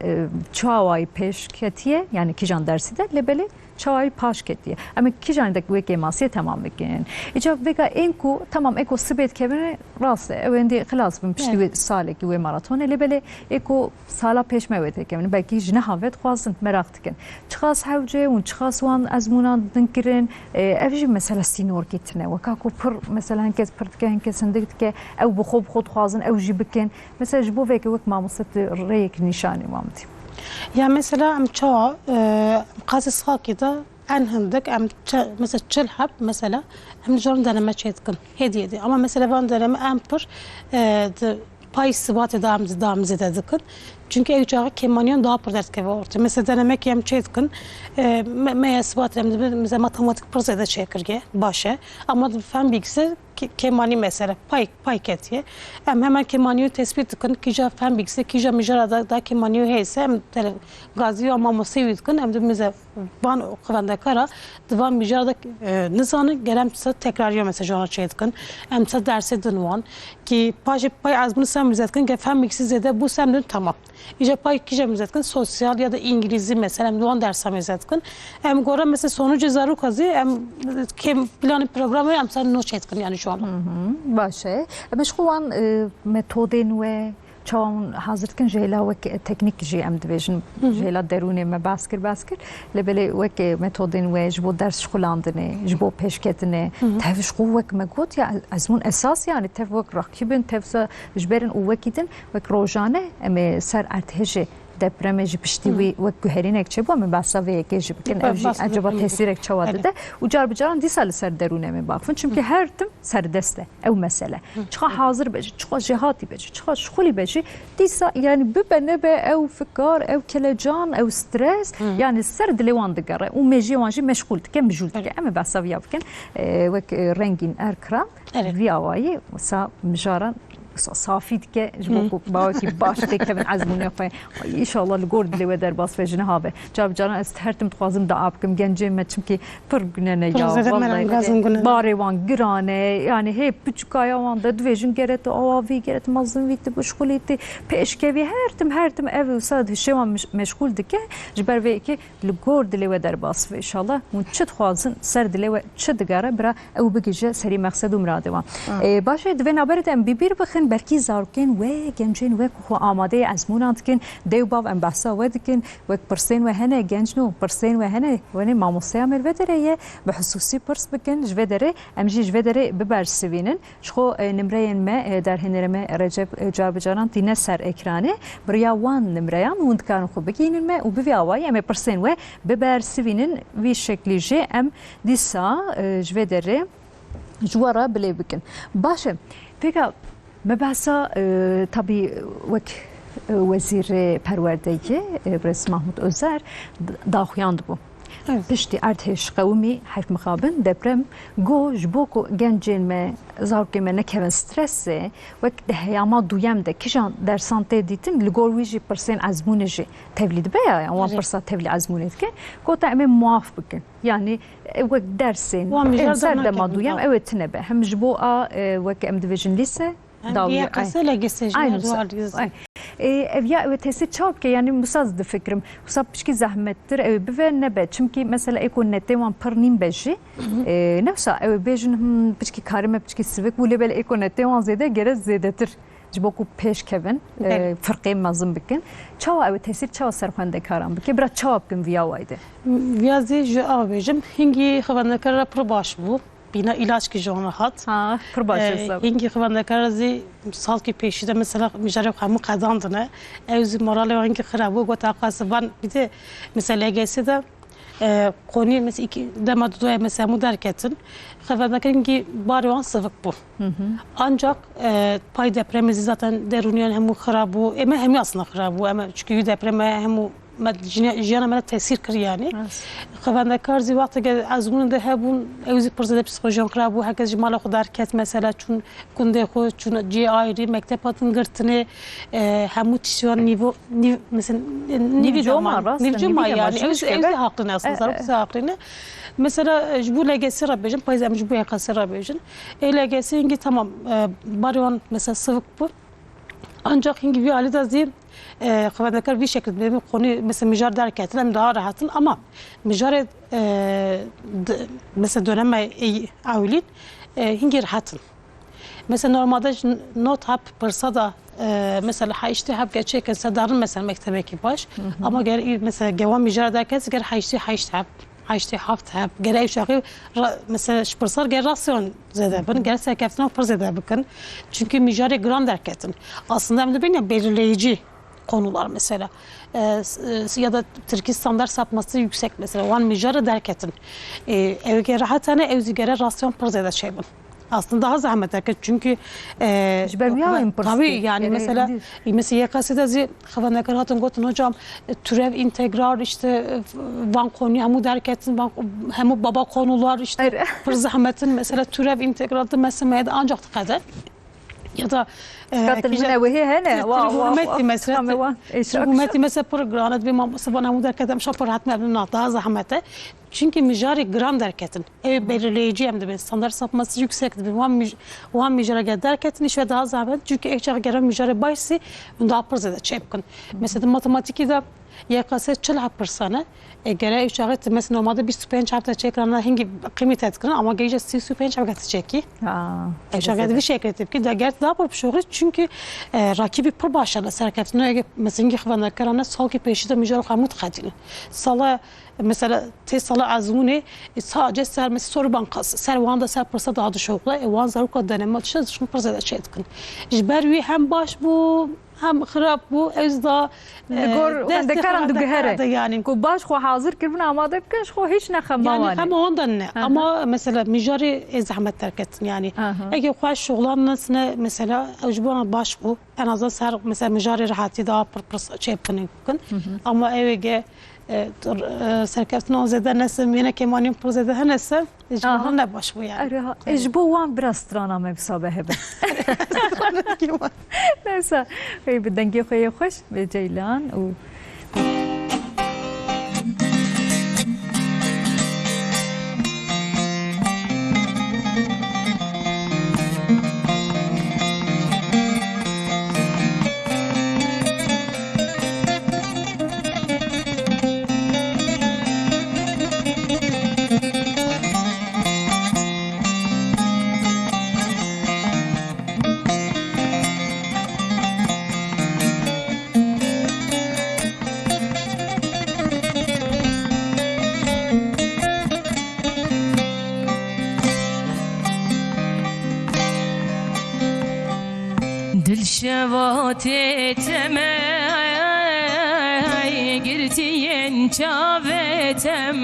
çavay peş ketiye yani kijan dersi de lebeli çavay paş ketiye. Ama kijan da ve kemansi tamam bekin. İcab vega enku tamam eko sibet kevene rastı. Evendi خلاص بمشتي سالك و ماراثون lebeli eko sala peş mevete kevene belki jine havet khwazın merak dikin. Çıxas havce un çıxas wan azmuna dinkirin. Evji mesela sinor getine ve kako pır mesela henkes pırtken kesindikke ev bu khod khwazın ev jibikin. Mesela bu veki vek mamusat reyek nişani mamdi. Ya mesela em çoğu qazı saki da en hındık em mesela çılhap mesela hem zorun deneme çetkin hediyedi ama mesela ben deneme em pır pay sıbatı damızı dedik. Çünkü evcağı kemanyon daha pır ders keve orta. Mesela denemek yem çetkin meğer sıbatı hem de mesela matematik prosede çekirge başa ama fen bilgisi kemani mesela pay ketiye. Hemen kemaniyi tespit tıkın kija fen bilgisi kija mijarada da kemaniyi heyse hem gaziyo ama musivi tıkın hem de mesela van okuvanda kara divan mijarada nizanı gelem tekrarıyor mesela jana çetkin hem de derse dınvan ki pay az bunu sen müzetkin ki fen bilgisi zede bu semdün tamam. İşte pay kija müzetkin sosyal ya da İngilizce mesela hem duan derse müzetkin hem gora mesela sonucu zaru kazı hem planı programı hem sen no çetkin yani şu an. باشه مشخوان متودین و چون حاضر کن جهلا وک تکنیک جی ام دیویژن جهلا درونی ما باسکر لبلی وک متودین و جبو درس شخلاندنه جبو پیشکتنه تفش قو وک مگوت یا ازمون اساس یعنی تف وک راکیبن تفس جبرن او وکیدن وک روزانه ام سر ارتهجه depreme ji piştî wî wek guherînek çebû em behsa vê yekê jî bikin ev jî acaba tesîrek çawa dide û car bi caran dîsa li ser derûnê me baxin çünkü her tim serdest e ew mesele çiqa hazir be jî çiqa jêhatî be jî çiqa şixulî be jî dîsa yani bibe nebe ew fikar ew kelecan ew stres yani ser dilê wan digere û mejiyê wan jî meşgûl dike mijûl dike em ê behsa vîya bikin wek rengîn erkiran vî awayî wisa mijaran صافي دكه جبوكو باوكي باش دكه من عزمون يقين ان شاء الله الجورد اللي ودر باص في جنهابه جاب جانا استهرتم تخازم دعابكم جنجي ما تشمكي فرقنا يا والله باري وان جرانه يعني هي بچكايا وان دد فيجن جرت اوافي جرت مازن ويت بشغليتي بيشكبي هرتم اف وساد هشام مشغول دكه جبر ويكي الجورد اللي ودر باص ان شاء الله ونشد خوازن سرد اللي تشد جاره برا او بگيجه سري مقصد ومراده وان باشه دوين عبرت ام بيبير بخن برکی زارکن و گنجین و خو آماده ازمونند کن دیو باو ام بحثا ودکن و پرسین و هنه گنجنو پرسین و هنه و نه ماموسیا مر ودره به خصوصی پرس بکن جودره امجی جودره ببرسوینن شخو نمره ما در هنرمه رجب جواب جانان تینه سر اکرانه بریا وان نمره وند کانو خو بگینن ما و بوی اوای ام پرسین و ببرسوینن وی شکلی جه ام دیسا جودره جوارا بلی بکن باشه فکر مبحثا طبي وك وزير پروردگی برس محمود اوزر داخویاند بو پشتی ارتش قومی حرف مخابن دپرم گو جبوکو گنجین ما زارکی ما نکرن استرسه وک دهیاما دویم ده کشان در سانته دیتن لگورویجی پرسین ازمونجی تولید بیا یا وان پرسا تولید ازمونید که کو تعمل معاف بکن يعني وك درسين سر ما دویم اوت نبه هم جبوها وك ام ديفيجن لسه داوية كسلة جسج evya evet tesi çok ki yani musaz da fikrim musab pişki zahmettir ev bive nebe çünkü mesela ekonet devam parnim beji nefsa ev bejin pişki karime pişki sivik bu level ekonet devam zede gerez zedetir جبوكو پیش کردن فرقی مازن بکن چه او تاثیر چه سرخونده کارم بکن برای چه بکن ویا وایده ویازی جو آبیجم هنگی خوانده کار پر باش بو بینا ilaç ki jona hat پر باش حساب هنگی خوانده کار زی سال کی پیشیده مثلا میجاره خامو قداندنه اوزی مورال هنگی خرابو گوت اقاسبان بیده مثلا گسی de konu mesela iki demadoya mesela mudarketin xabardakin ki barıwan sıvık bu. Ancak pay depremizi zaten deruniyen hemu xarabu hem aslında xarabu ama çünkü depreme hemu جیانا من تاثیر کردی یعنی خواهند کارزی وقتی که از اون ده هبون اوزی پرزده پسیکولوژیون کرابو هر کس جمال خود درکت مثلا چون کنده خود چون جی آیری مکتباتون گرتنه همو تیشوان نیو مثلا نیوی جمع یعنی اوزی حقنه اصلا ضرورت حقنه mesela bu legesi rabejin payzam bu yakası rabejin legesi ingi tamam barıwan mesela sıvık bu ancak ingi bir ali da zim خواهدکار bir şekilde benim konu mesela mijar derken hem daha rahatın ama mijar mesela döneme avlin hingi rahatın mesela normalde not hap pırsa da mesela haişti hap geçerken sadarın mesela mektebeki baş ama gel mesela gevam mijar derken gel haişti hap haişti hap gel şakı mesela pırsar gel rasyon zede ben gel serkeftine pır zede bakın çünkü mijarı grand derken aslında hem de benim belirleyici konular mesela. Ya da Türkiye standart sapması yüksek mesela. Van mijarı derketin. Evge rahatane evzigere rasyon pırzede şeybin. Aslında daha zahmet derket çünkü tabii yani mesela YKS'de xavanekar hatın gotun hocam türev integrar işte van konuyu hemu derketin hemu baba konular işte pır zahmetin mesela türev integratı mesela ancak tıkadı. Ya da hükümeti mesela programet bir maması bana mu derketim şapır hatmebnin daha zahmete. Çünkü mijari gram derketin. Ev belirleyici hem de bir standart sapması yüksektir. Van mijara derketin iş ve daha zahmet. Çünkü ekçak gelen mijari baysi daha pırzede çepkin. Mesela matematikte de YKS çıl pırsana. Gere uçağı mesela normalde bir süpen çarpta çekranlar hangi kıymet etkilen ama gece süpen çarpta çeki. Uçağı bir şey kreatif ki de gerçi daha yapışıyor çünkü rakibi pır başarılı serketine mesela xvanlar karana salki peşinde mücadele hamut khadil. Sala mesela tesala azmuni sadece ser mesela soru bankası servanda ser pırsa daha da şokla van zaruka deneme için şunu pırsa da çetkin. Jberwi hem baş bu hem xrab bu ezda دکارم دگهره yani کو باش خو حاضر کردن آماده بکش خو هیچ نخموانه yani hem ondan ne ama mesela mijari zahmet terk ettin yani eğer xoş şoğlanlasına mesela ecbana baş bu en azından ser mesela mijari rahatı daha pırpır şey yapın ama evge serkeftin o zede nesim yine kemanin prozede henese ecbana ne baş bu yani ecbo وان براسترانا مبسابه هبه نسا خي بدنگي خوي خوش بجيلان و دل شواتي تماي قرتين شافتم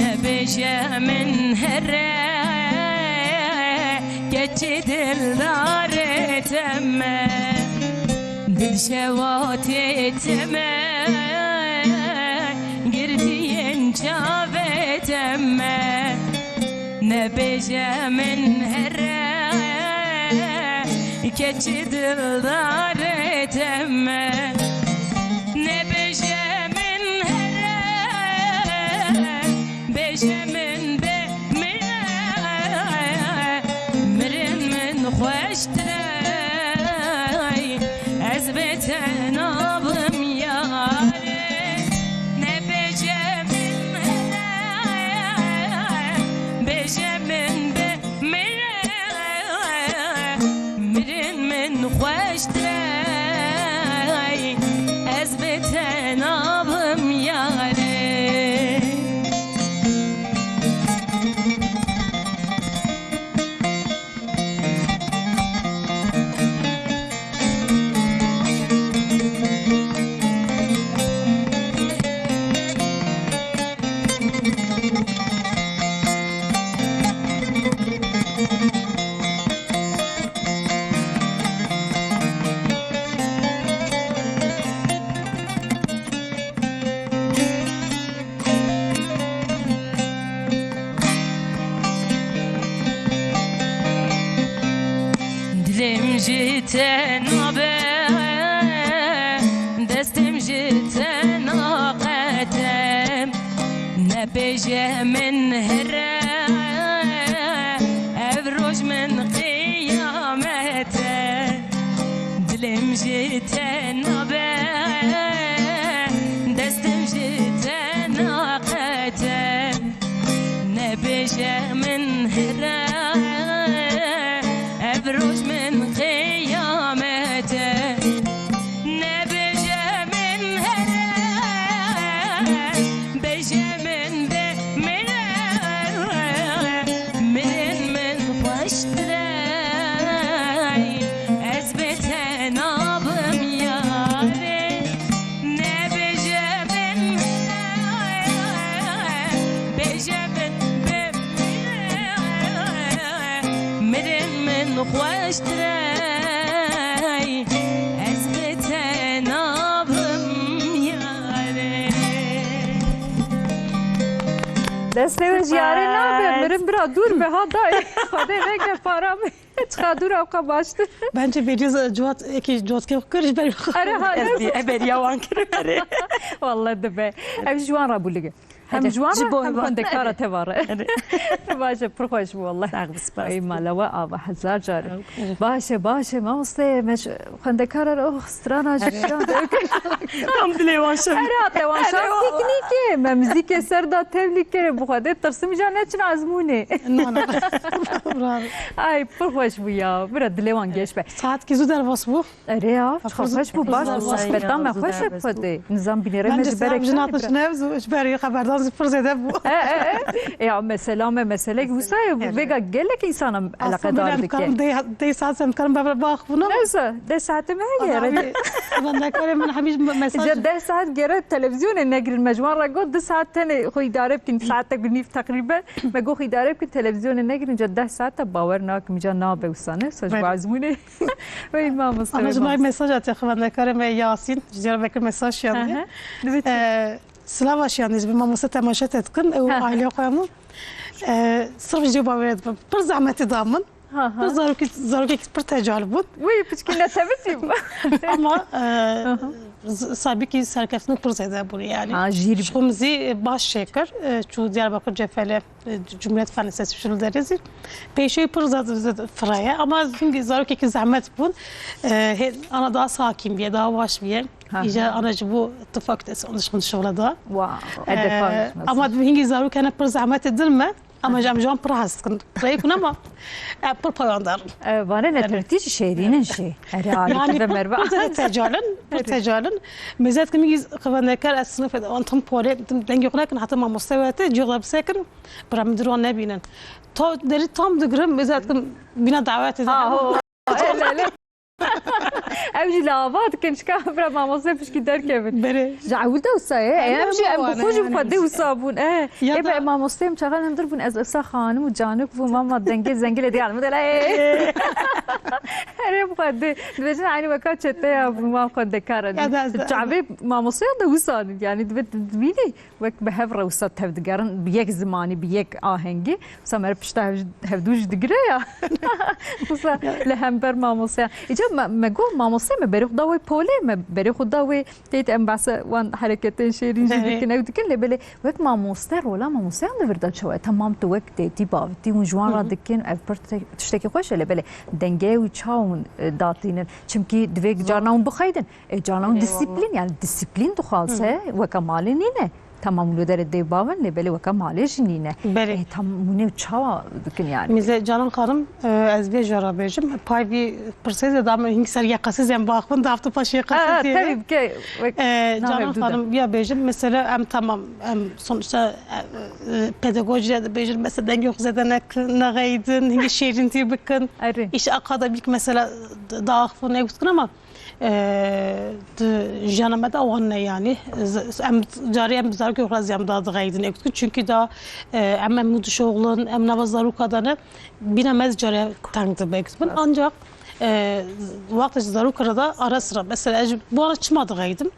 نبجة من هرا قتد الدار تم دل شواتي تماي قرتين شافتم نبجة من هرا keçid dildar etme ne bejemin here bejemin be mirin min xoştay ezbeten abım yare ne bejemin here bejemin be خوش ترای از بتن آبم یاره جيتن دستم جيتن قتم نبجه من هرا افروج من قيامته دلم جيتن دستم جيتن قتم نبجه من هرا افروج من قيامته نبجه من هرا بجه من من خوشتراي ازبت نابم يا خوش تری از بتنابم یاره دست جیاره نبه بریم برا دور به ها دای خدا نگه پارم چقدر دور اوقا باشته Bence veriyoruz Cuat ki kırış beri. اره ها ابر یوان کرده والله دبه هم جوان را بولگه هم جوان را هم خندکارا تباره باشه پرخوش بو والله ای مالوا آبا هزار جاره باشه ما مصطفی مش خندکارا رو استرانا جشان هم دلیوان شد اره لیوان شد تکنیکه ممزیک سردا تبلیکه بخواد ترسم جان نچن ازمونه Bravo. ای پرخوش بو یا برد لیوان گیش به Saat ki zu dervas bu. اره یا خوش بو باش بدم ما خوش بده نظام بینره Bence مجبرك sen jinaat nevzu beri haberdan zifir zede bu. يا مثلا مثلا وساي فيجا قال لك انسان علاقه دار Aslında بك dey saat sen karım baba bak bunu. نفسه ده ساعه ما هي Ben de karım ben habiş mesaj. ده ساعات جرى التلفزيون النجر المجموعه رجل ده ساعات تاني خو يدار يمكن ساعتك بنيف تقريبا ما جو يدار يمكن التلفزيون النجر جد ساعات باورناك مجانا بوسانه سج بعزمونه وي ما Ama مستوى cumay mesaj atıyor ben de karım Yasin. Diyarbakır mesaj yandı. Slava şiyanız bir mamusa temaşet etkin. O aile koyamı. Sırf cevap verdim. Bir zahmeti damın. Bir zaruki bir tecrübe bu. وي بتشكينا تبسيم Ama sabi ki serkefini pırzede bu yani. ها جير Şumzi baş şeker. Şu Diyarbakır Cefeli Cumhuriyet Fen Lisesi şunu deriz. Peşeyi pırzede fraya ama çünkü zaruki ki zahmet bu. Ana daha sakin bir daha baş bir. İyice anacı bu tıfaktesi onun şovla da. واو Ama hingi zaruki ana pır zahmet edilme. Ama cam pır haskın. Pırayı kun ama pır payandar. وانا نترتيش شيرين شيء Yani اري مربع bir tecalın. Mezat kimi kıvanekar aslında feda. Antum pole dengi kunak hatta ma mustawate cevap sekin. Paramidron ne binen. Deri tam dıgrım mezat kim bina davet eder. لا امشي لعبات كان شكابرا مع مصيفش كي دار كيفن Beri. جعودة وصاية امشي ام بخوج وفدي وصابون يا ايه بقى مع مصيم شغال نضربون از اسا خانم وجانك وماما دنجي زنجلة دي على المدى لا ايه بخدي دبجن عيني وكات شتى يا ماما خد كارا جعبي مع مصيم ده وصان يعني دبيني وك بهفرة وصات هفد قارن بيك زماني بيك آهنجي سمر بشتا هفدوش دقريا وصا لهمبر مع مصيم ما جو ما مصيم بريخ ضوي بولي ما بريخ ضوي تيت ام بس وان حركتين شيرين جدي كنا ودكن بله وك ما مستر ولا ما مصيم لبرد شويه تمام تو وك تيتي بافتي وجوان رادكن افرت تشتكي خوش بله دنجي وچاون داتين چمكي دويك جارناون بخيدن جارناون ديسيبلين يعني ديسيبلين تو خالصه وكمالينه tamam lüder de bavan le bele vaka malej nine Beri. tam mune çava dikin yani Mize canım karım ez bir jara bejim. Pay bir pırsaydı da ama hingi ser yakasız en bakın da hafta paşı yakasız diye. tabii ki Canım hanım ya bejim mesela em tamam em sonuçta pedagojiye de bejim mesela denge yok zaten ne gaydın hingi şehrin diye bakın iş akademik mesela daha akfı ne gutsun ama janıma da o ne yani em cariyem bizler ki biraz yam daha da gaydın ne gutsun çünkü da em muduş oğlun em navazları kadarı binemez cariye tanıdı beksin ancak vakti zarukara da ara sıra mesela bu ara çıkmadı gaydım.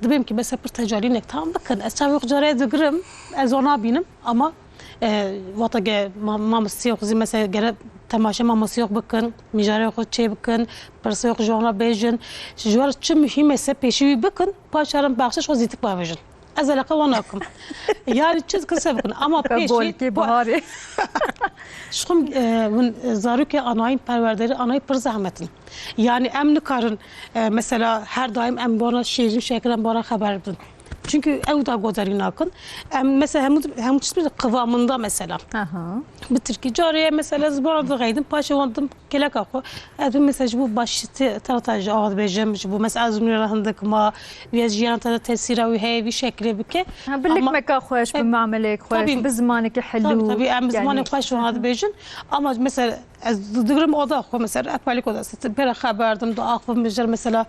Dedim ki mesela bir tecariyle tamam bakın çabuk cariye dıgırım ez ona binim ama vakti ge maması yok mesela gene temaşa maması yok bakın micare yok çey bakın parası yok jona bejin juar çı mühim ise peşi bakın paşarım bahşiş o zitik bavajın. Ez alaka vanakum. Yani çiz kısa bakın ama peşi bahari. Şum zaruki anayın perverderi anayı pır zahmetin. Yani emni karın mesela her daim em bana şehrin şekeren bana haber edin. Çünkü ev da godarin akın. Mesela hem çizmiş kıvamında mesela. Bitir ki cariye mesela zbara da gaydim paşa vandım kelek akı. Edim mesela bu başıtı taraftaj ağız bejim bu mesela azmir rahandık ma viyajiyana tada tesira ve hey bir şekilde bike. Birlik meka خوش بمعملك خوش بزمانك حلو. Tabii em zamanı خوش ağız bejin ama mesela dıgırım o da mesela apalik o da bir haberdim da akfım bejir mesela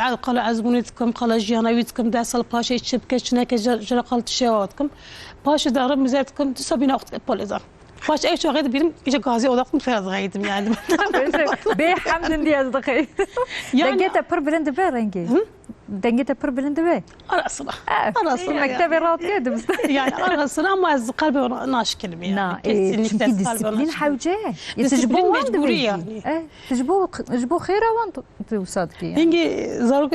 بعد قال عزمونيتكم قال جياناويتكم داسل باشا يتشبكش ناك جرى قالت شيواتكم باشا دارم مزاتكم تسابينا وقت بوليزا باش ايش غير بيرم اجى غازي odaklı biraz غايدم yani. به حمد دياز دقي دقيتها بر بلند به رنجي دقيتها بر بلند به ara sıra. Ara sıra. مكتبي راض كده بس Yani ara sıra ama az kalbi naşkilim yani. نا Kesinlikle çünkü kalbi disiplin naşkilim. حوجه Disiplin يتجبو mecburi yani. تجبو خيره وانت توصدك يعني Hingi zaruk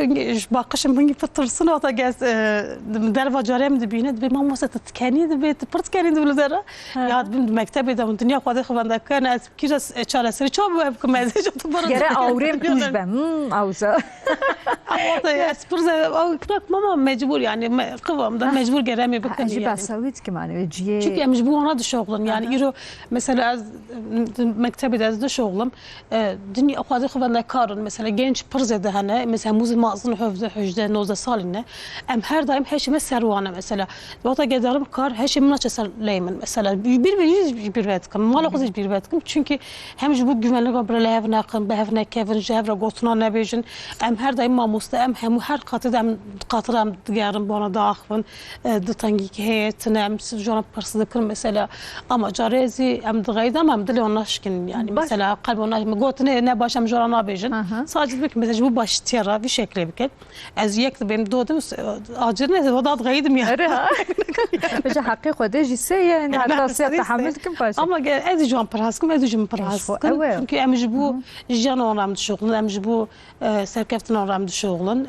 bakışım hingi fıtırsın o da gez derva carem de bine de mamma sa tkani de be pırt kani de bulzara ya bin mektebi de dünya kadar xavanda kan az kiras çaresi çok bu kemeze çok bara gere avrem tujbe avza o da ya spırza o krak mama mecbur yani kıvamda mecbur geremi bakın اجي yani. بسويت كمان جي Çünkü mecbur ona da şoğlum yani iro mesela az mektebi de şoğlum dünya kadar xavanda karın mesela genç pırzede hani mesela muz mağazın hövde hücde nozda saline em her daim heşime servana mesela vata gedarım kar heşim naçı serleymen mesela bir vetkim malakız bir vetkim çünkü hem bu güvenlik abrele evne kım behevne kevin jevre gotuna nebejin em her daim mamusta hem her katı em katıram diğerim bana dağın dıtangi heyetine em jona pırsıdıkır mesela ama carezi em dıgaydam em dili onlaşkin yani mesela kalbi onlaşkin gotuna ne başam jona nebejin sadece bir mesela bu baş tiyara bir şekilde bir kez az yekti benim doğdum acırne o da dıgaydım yani بجا حقيقة ده جسي يعني حتى صير تحملكم باش ama ez jom paraskim ez jom paraskim çünkü em bu jan oram şoğlun em bu serkeftin oram şoğlun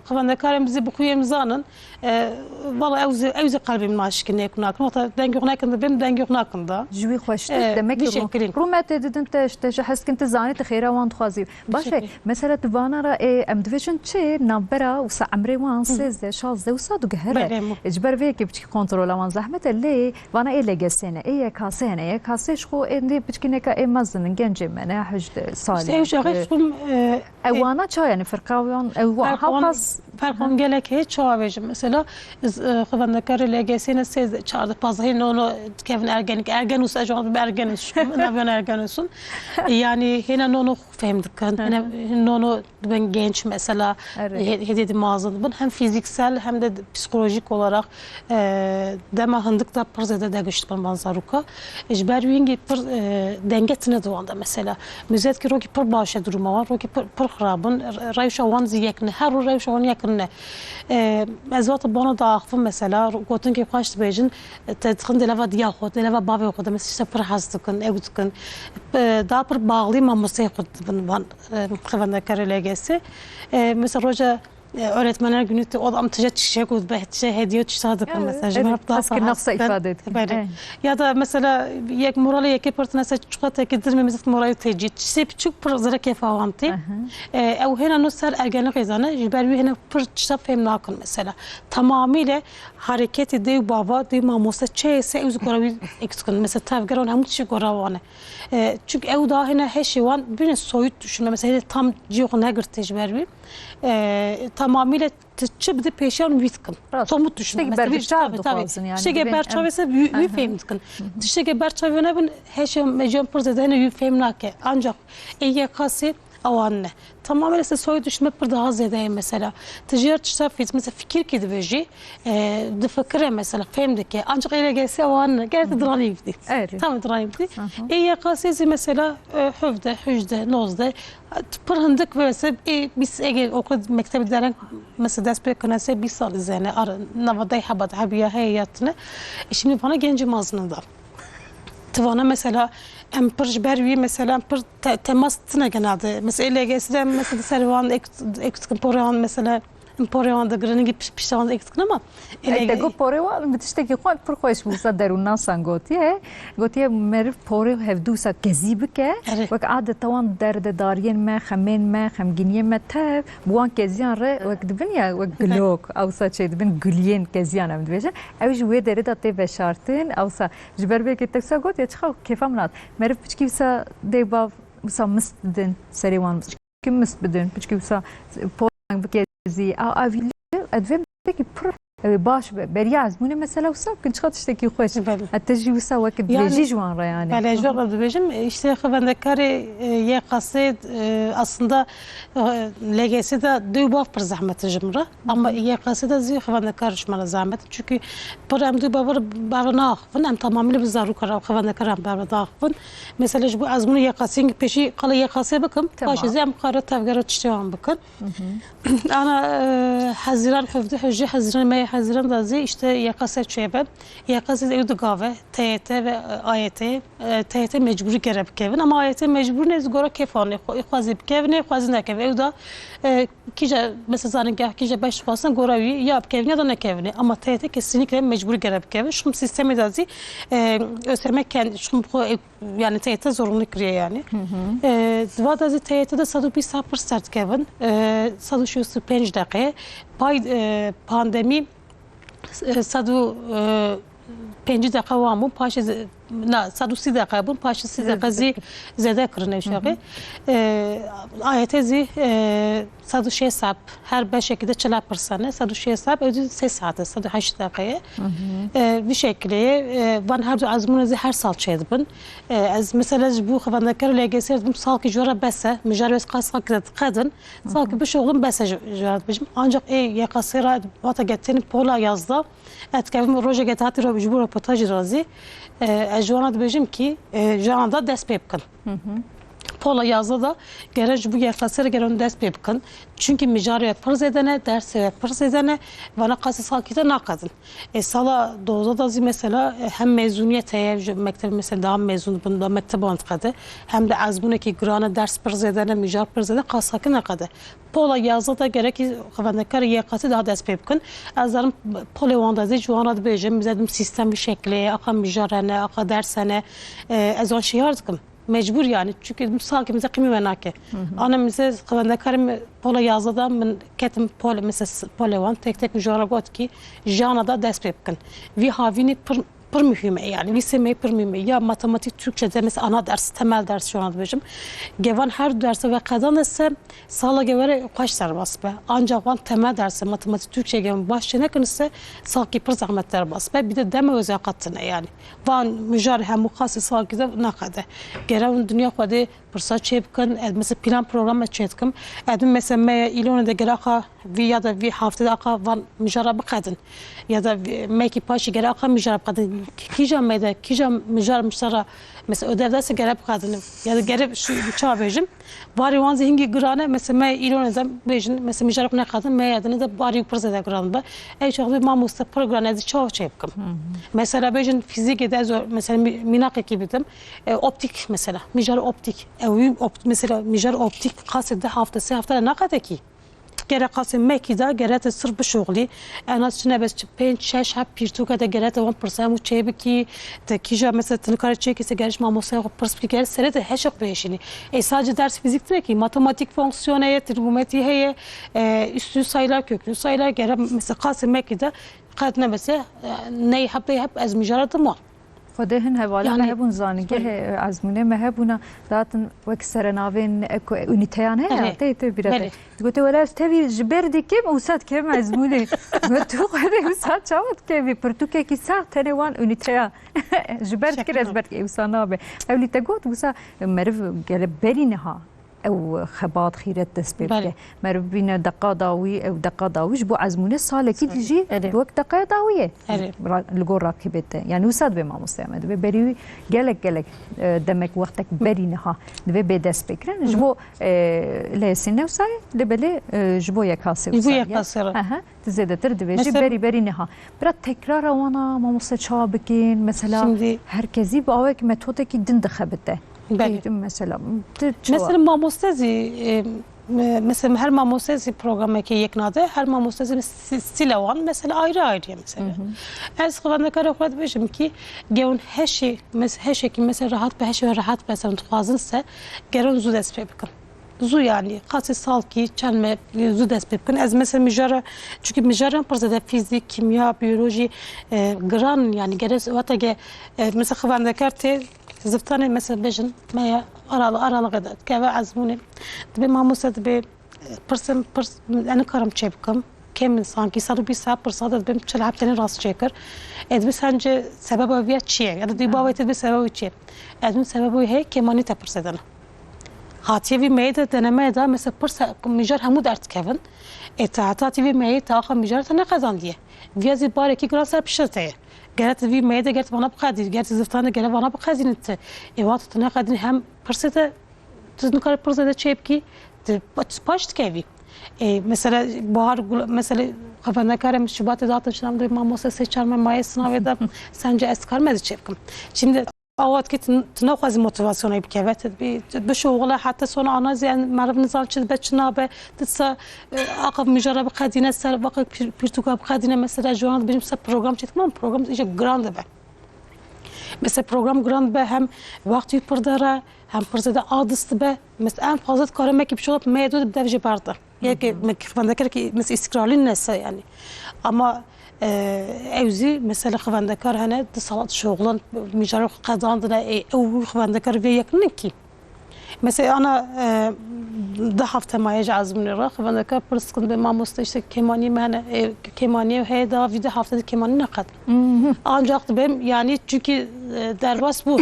kıvanda karem bizi bu kuyemzanın valla evze kalbim naşkin eknakın hatta dengüğnakında benim dengüğnakında جوي خوش دمك رومات ددن تاش حس كنت زاني تخيره وان تخازي باشه مثلا تبانا را ام ديفيجن تشي نمبرا وسا عمري وان سيز شاز ده وصاد وقهره اجبر فيك بتشي كنترول وان زحمه اللي وانا ايه لجسنا ايه كاسينا ايه كاسيش خو اندي بتشكينك ايه مزن جنج منا حجد صالح ايش غيركم اوانا تشا يعني فرقاويون او هاقص فرقون gelek hiç çoğavecim mesela kıvanda karı LGS'ne sez çağırdı pazarın onu Kevin ergen usta acaba ergenus naviyon ergenusun yani hena onu fehmdik hena onu ben genç mesela hediye mağazada hem fiziksel hem de psikolojik olarak dema hındık da pırzada da güçlü manzaruka ejber wingi pır dengetine doğanda mesela müzet ki roki pır başa durumu var roki pır xarabın rayşa wan ziyekne her rayşa wan yakne mezvat bana da axfın mesela gotun ki qaşt bejin tedxin delava diyaxot delava bave oxoda mesela pır hastıkın evdükün da pır bağlı mamasay xotbın van xavanda karelagesi mesela roja öğretmenler günü de o da amtıca çiçek uzbehçe hediye çiçadık mesela asker nafsa ifade etkin ya da mesela yek morali yek partnasa çikolata kedirme mesela morali teci çiçek çok pırzara kefavanti ev hena nusar ergenlik izana jibervi hena pır çiçek femnakın mesela tamamıyla hareket ediyor baba diyor mamusa çeyse uzgoravi ekskun mesela tavgaron hem çiçek goravane çünkü ev daha hena heşivan bir soyut düşünme mesela tam ciğona girte jibervi tamamıyla çıbdı peşan vitkin. Somut düşünme. Mesela tabii. İşte berçavese büyük fehmdkin. İşte berçavene ben heşem mecbur pırzada hene büyük fehmnake. Ancak EYK'si avanne. Tamamen soy düşme bir daha zedeyim mesela. Ticaret çıtafit mesela fikir kedi veji de fikre mesela fehmdik ki ancak ele gelse avanne gerçi dranivdi. Tam dranivdi. EYK'si mesela hövde, hücde, nozde pırhındık mesela biz eğer okul mektebi deren mesela ders beklese bir sal izene navaday habat habiya hayatını şimdi bana genci mazında. Tıvana mesela empır bervi mesela empır temas tına genelde mesela LGS'de mesela servan eksik poran mesela poran da granı gibi pişman eksik ama te go poran bitişteki خود پر خوش بوسا دروننا سانگوتیه گوتیه مرف پوره هفدو سا کذیبکه وک عادت توان درد دارین ما خمین ما خمگینی ما تاب بوان کزیان ره وک دبنیا وک گلوک او سا چه دبن گلیین کزیان هم دویجن او جوی درد تی بشارتن او سا جبر به که تکسا گوتیه چخو کیفام نات مرف پچکی سا دیبا سا مست بدن سریوان kim مست بدن پچکی سا پوران بکزی او اویلی ادویم تکی پر باش بري عزمونه مثلا وصاب كنت شخص تشتكي خوش بله. التجي وسا وقت يعني بيجي جوان يعني بله جواب دبیجم işte xwendekar yê qasê aslında LGS'de dû bav pir zehmet jimre ama yê qasê de zî xwendekar jimre zehmet çünkü pir em dû bav bav naxwin em tamamıyla bi zarokar xwendekar em bav daxwin mesela ji bo ezmûn yê qasê peşî qala yê qasê bikim paşê zî em qara tevgera tiştêwan bikin ana Haziran hevde hejî Haziran me Haziran da zî işte yê qasê çêbe yê qasê ew digave TYT ve AYT TYT mecburi gere bikevin ama AYT mecbur ne zgora kefane xwazî bikevin xwazî nekevin ew da kîje mesela zanîgeh kîje beş xwastin gora wî ya bikevin ya da nekevin ama TYT kesinlikle mecburi gere bikevin şum sistemi da zî ÖSYM kendi şum yani TYT zorunlu kiriye yani dva da zî TYT'de 120% kevin 135 dakika pay pandemi 105 dakika var mı? Paşa na 130 dakika bun paşa 30 dakika zede kırın evşağı. Ayete zi 106 saat her 5 şekilde 40%, 106 saat ödü 3 saat 108 dakikaya. Bir şekilde van her azmuna zi her sal çedbin. Az mesela bu xwendekar LGS bu sal ki jora bese müjaribes qasqa kadın sal ki bu şoğlum bese jora bijim ancak ya qasira vata geteni pola yazda etkevim roje getati ro bijbur reportaj razi Ejwana dibêjim ki jana da dest pê bikin. Pola yazda da gerek bu yekasere gerek dest pê bikin. Çünkü mijarê pir zêdene, dersê pir zêdene vana qasî salkî nakadin. Sala dozda da zî mesela hem mezuniyet heye mektep mesela daha mezun bunda mektep antqadı hem de azbuneki grana ders pir zêdene, mijar pir zêdene qasakî nakadı. Pola yazda da gerek xwendekar yekasî daha dest pê bikin. Ez zarim polê wan da zî jwana dibêjim bizedim sistem bir şekli, aqa mijarene, aqa dersene ez wan şiyar dikim. Mecbur yani çünkü sanki bize kimi venake. Anam bize xwendekarım pola yazda min ketim pola mesela pola tek tek jara got ki jana da dest pê bikin. Vi havini pir mühim yani liseme pir mühim ya matematik Türkçe mesela ana ders temel ders şu an dibêjim. Gevan her derse ve kadan ise sala gevere kaç serbest be. Ancak van temel derse matematik Türkçe gevan başlayana ise salki pir zahmetler bas be. Bir de deme özel katına yani. Van müjar hem mukhası salki de nakade. Gerevin dünya kade pırsa çepkin mesela plan program çetkim. Edim mesela me ilonu da geraka vi ya da vi haftada aka van müjara bakadın. Ya da meki paşi geraka müjara bakadın. Kicam meyde kicam müjara müştara mesela ödevdeyse gerek bakadın. Ya da gerek şu çağ bejim. Bari wan zihingi grane mesela me ilonu da bejin mesela müjara bakadın me yadını da bari pırsa da granda. Ey çok bir mamusta programı çağ çepkim. Mesela bejin fizik eder mesela minak ekibidim. Optik mesela müjara optik. Mesela mijar optik qaside hafta ne kadar ki gerek qasım mekida gerek sırf bu şogli ana sene bes 5-6 hep pirtuka da gerek 1% mu çebi ki de kija mesela tınıkar çekisi geliş mamosa perspektif gel sene de heşak beşini sadece ders fizikte ki matematik fonksiyoneye trigonometri heye üstü sayılar köklü sayılar gerek mesela qasım mekida qadna mesela ne hep az mijarat mı فدهن هوالا يعني مهبون زانگه عزمونه مهبونا ذاتن وكسر نافين اكو اونيتيان هي تي بيرته قلت ولا استوي جبردي كيف وسات كيف عزمونه قلت خدي وسات شاوت كيف برتوكي كي ساعه تنوان اونيتيا جبرد كده زبرد وسانابه اولي تقول وسا مرف قال برينها او خباط خيرت تسبيبه مرف بين دقه ضاوي او دقه ضاويش بو عزمونه صالة كي تجي وقت دقه ضاويه لقول راكبته يعني وساد بما مستعمد بري قالك دمك وقتك برينها دبي بدس فكرا جبو لسنه وساي لبلي جبو يكاسي اها تزيد تردبي برينها برا تكرار وانا ما مستشابكين مثلا herkesi bu avek metodeki din dixebite mesela mamostezi mesela her mamostezi programı ki yeknade her mamostezi stilavan mesela ayrı mesela. Az xwendekar xwed bejim ki gevun heşi mesela rahat mesela xwazinse geron zu dest pê bikin. Zu yani qasî salkî çelme zu dest pê bikin. Ez mesela mijara çünkü mijaran pir zêde fizik, kimya, biyoloji gran yani gerek vate mesela xwendekar tê زفتانه مثلا بيجن ما أرالا غدا كذا عزموني تبي ما موسى تبي برس أنا كرم شيبكم kemin sanki sarı bir saat pırsat benim çelapten rast çeker. Edbi sence sebebi bir çiğ ya da diba ve bir sebebi çiğ. Edbi sebebi he kemani te pırsadana. Hatiye bir meyde deneme da mesela pırsa mijar hamu dert kevin. Hatiye bir meyde taha mijar ne kazan diye. Viyazi bari ki gram ser pişirte. Gerçi bir meyde gerçi bana bakadir. Gerçi zıftanı gerçi bana bakazin te. Evat tane kadın hem pırsada tuzun kar pırsada çepki. Paşt kevi. Mesela bahar mesela kafanda karem Şubat'ta zaten şunamda mamosa seçerme maya sınavı da sence eskar mı çepkim. Şimdi اوقات كنت تناقض موتيفاسيون بكيفات بشغله حتى صنع انا زي معرف نظام تشد بتشنابه تسا اقف مجرب قادينه سر وقت بيرتوكا قادينه مثلا جوان بنفس بروجرام تمام بروجرام ايش جراند به مثلا بروجرام جراند به هم وقت يبردره هم برزده عادست به مثلا ان فازت كارمك بشغل ما يدود بدرجه برده يعني مكفندكر كي مثل استقراري الناس يعني اما اوزی مثلا خواندکار هنه دسالات شغلان میجارو قداندنه او خواندکار وی یکنن کی مثلا انا ده هفته مایج عزمنی را خواندکار پرسکن به ما مستشت کمانی من کمانی و هی دا ویده هفته کمانی نقد ancak benim yani çünkü derbas bu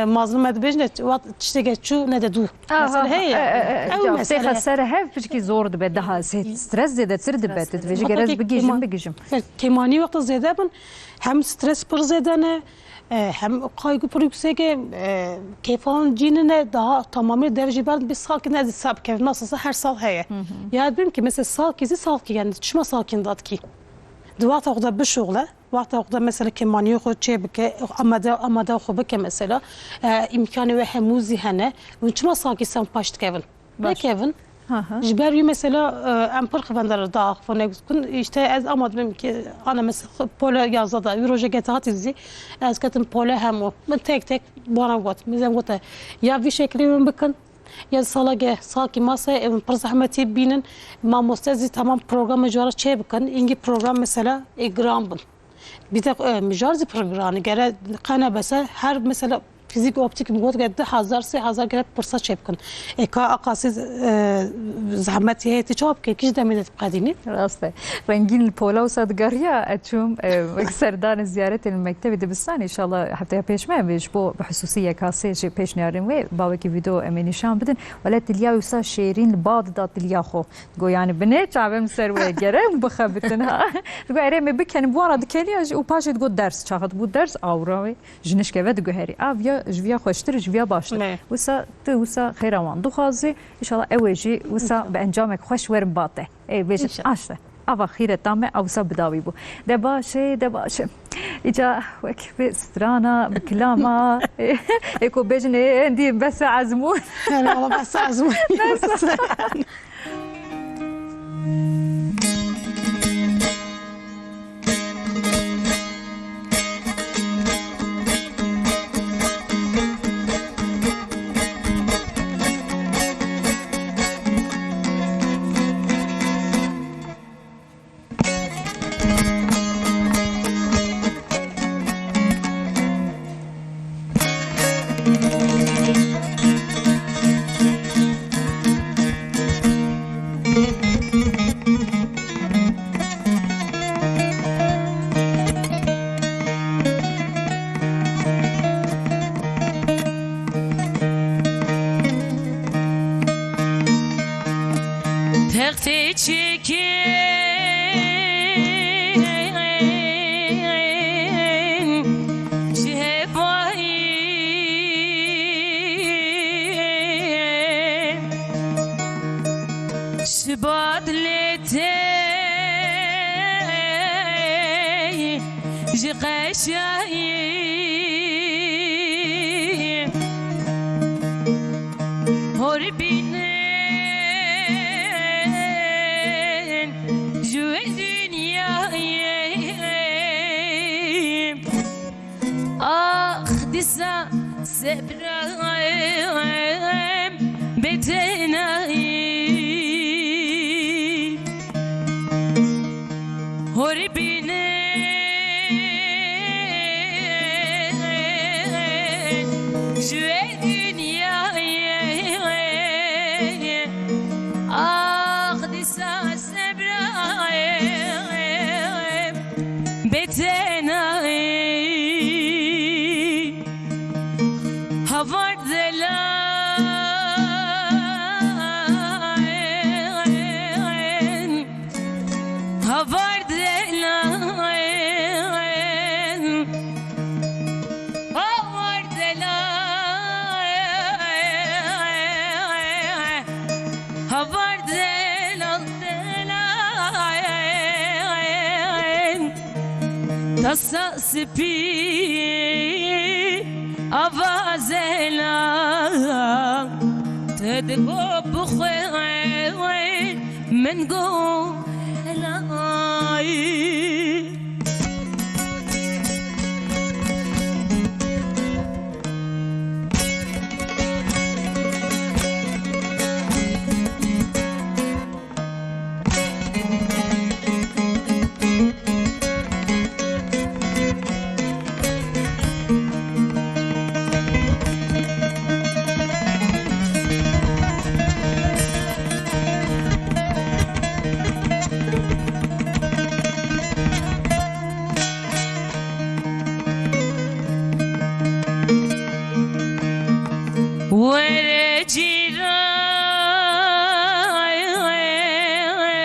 mazlum edbejne وقت تشتغل شو نددو مثلا هي او مثلا سر هف بشكي زور دبه daha stres zede tir dibet tveji gerez bigijim kemani وقت زیاده بن hem stres پر زدنه hem kaygı پر yüksek keyfan cinine daha tamamıyla derece bir sakin ne hesap ki nasılsa her sal heye ya dedim ki mesela sal ki yani düşme sakin dat ki دوات أخذ بشغله وقت أخذ مثلا كمان يأخذ شيء بك أمدا أخذ بك مثلا إمكانه وحموزي هنا ونشما ساقي سام باشت كيفن لا كيفن جبري مثلا أمبر خفندر داخ فنقول işte az amadım ki ana mesela pola yazda proje getirat izi az katım pola hem o ben tek bana got mizem got ya bir şekilde bakın ya salaki masaya evin zahmeti binin ma mustezi tamam programı jara çebikan ingi program mesela grambın bir de mijarzi programı gere kana basa her mesela fizik optik mod gedde hazar gere pırsa çebikan ka akasiz zahmeti heyeti çok kiş demedet qadini راسته رنگین البولا و صدقاريا اتشوم سردان زياره المكتب دبستان ان شاء الله حتى پیش ما بيش بو بخصوصيه كاسه شي پیش نيارين وي باوكي فيديو امين نشان بدن ولا تليا وسا شيرين بعض دات تليا خو جو يعني بنت عم سر وي جرم بخبتنها جو اري مي بكن بو اراد كليا و باش تقول درس شاخد بو درس اوراوي جنش كبد جو هري افيا جويا خوشتر جويا باشتر وسا تو خيروان دو خازي ان شاء الله اوجي وسا بانجامك خوش ورم باطه اي بيجت عشره أبا خيرة تامة أو سب داوي بو دباشة إجا وك بسترانا بكلامة إيكو بيجني عندي بس عزمون أنا والله بس عزمون Ah, this is هفر دلان هفر دلان هفر دلان هفر دلان تصاصبي أفازلا تدقو بخير من قو هلاي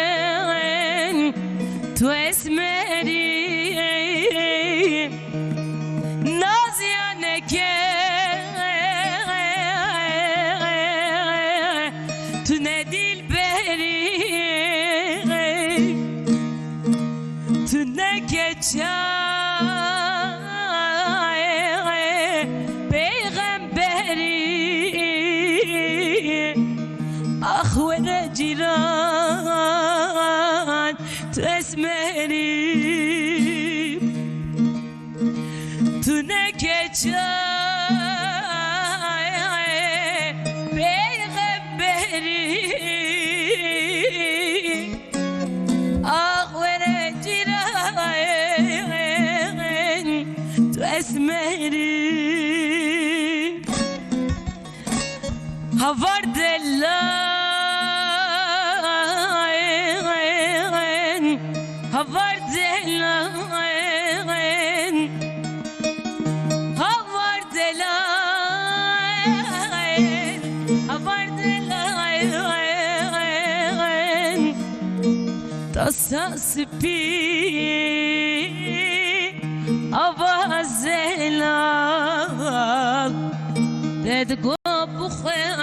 ورجيران تسمري نازيانك تنادي البري تنكتشا أخونا جيران تسمعني تنكتشا بيغبري أخونا جيران تسمعني هفر دلان هفر دلان هفر دلان هفر دلان تصاصبي أفازلا تدقو بخير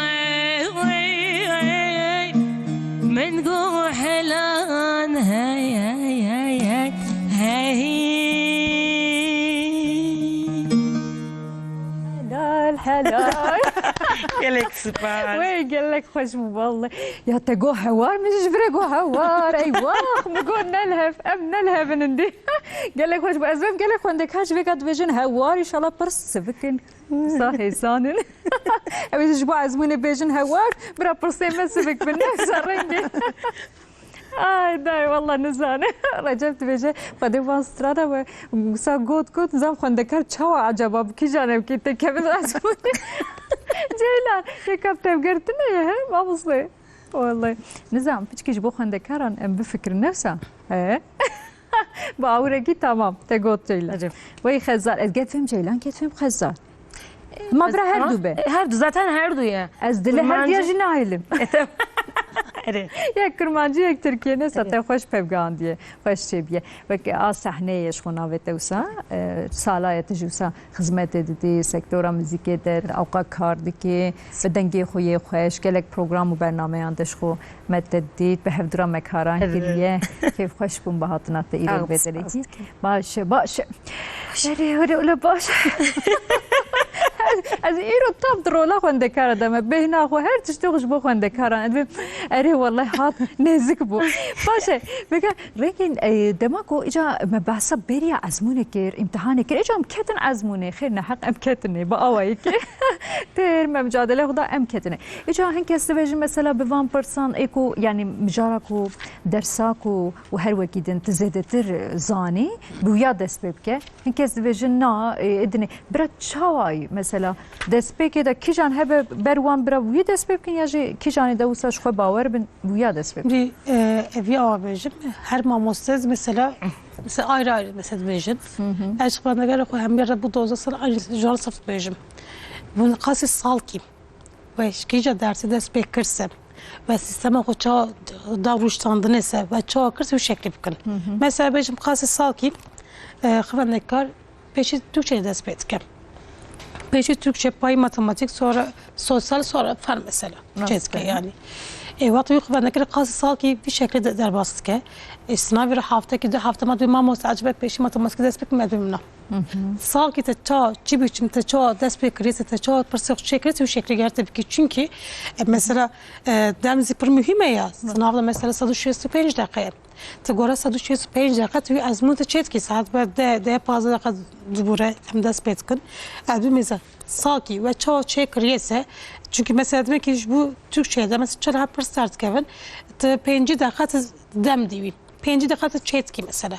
من قو حلان هاي هاي هاي هاي هاي حلال قالك سبحان وي قال لك خوش والله يا تقو هوار مش فرقو هوار ايوه نقول نلهف ام نلهف ندي قال لك خوش بأسباب قال لك عندك هاش فيك ادفيجن هوار ان شاء الله برس سفكن صحي سانن ابي تجبو عزموني بيجن هوار برا برسي ما سفك بالنفس الرنجي داي والله نزانه رجبت بيجي فدي واسترادا وسا قوت زم خندكر چاو عجبا بكي جانب كي تكبد عزموني جيلان يكبتب قرتنا يا ما بصلي والله نظام بتشكيش بو خندكران ام بفكر نفسها ايه باورقي تمام تقوت جيلان وي خزار قد فهم جيلان قد فهم خزار ما برا هردو به هردو زاتن هردو يا از دل هردو يا جنايلم یک کرمانجی یک ترکیه نه سطح خوش پیوگاندیه خوش چیبیه و که آ صحنه شخوناوت اوسا سالایت جوسا خدمت دیدی سکتور موزیک در اوقات کار دیگه بدنگی خوی خوش کلک پروگرام و برنامه اندش خو متدید به هفدرا مکاران کلیه کیف خوش بون بهاتنات ایران بدلی باشه باشه ولی باشه از ایرو تاب درولا خونده کردم بهنا خو هر تشتغش بو خونده کردن اره والله هات نزدیک بو باشه بگه رنگین دماغو اجا مبحثا بریا ازمونه کر امتحانه کر اجا امکتن ازمونه خیر نه حق امکتنه با آوایی که تر مجادله خدا امکتنه اجا هن کس بجی مثلا به 1% ایکو یعنی مجارکو درساکو و هر وکی دنت زیاده تر زانی بویا دست ببکه هن کس بجی نه ادنی برات چاوای مثلا دست بکه دا کی جان هب بروان برا وی دست بکن یا جی کی جان دا وساش خو باور بن ویا دست بکن بی اوی آویجم هر ماموستز مثلا ayrı ayrı mesela vejin. Açıklanagara koy hem bir bu doza sana aynı jol saf vejim. Bunu qasi sal kim ve şkija dersi dest pek kırsam ve sistema ko ça davranıştandı nese ve ça kırs bu şekli bıkın. Mesela benim qasi sal kim xavandekar peşi Türkçe dest petkem. Peşi Türkçe pay matematik sonra sosyal sonra fen mesela. Çeske yani. وقتی خواهد نکرد قاضی سال کی به شکل در باست که استنابی را هفته که ده هفته ما دوی ما مستعجبه پیشی ماتماتیک دست بکم ادومنا سال کی تا چی بیچم تا چا دست بکریت تا چا پرسیخ شکلی تو شکلی گرفته بکی çünkü mesela demzi پر مهمه یا سنافدا مثلا 165 دقیقه تگوره 165 دقیقه توی ازمون چت کی ساعت بعد ده 15 دقیقه دوباره هم دست پیت کن ادوم مثلا ساکی و çا çekriye çünkü mesela demek ki bu Türkçe'de mesela çara pırsart kevin te 5 dakika dem divi 5 dakika çetki mesela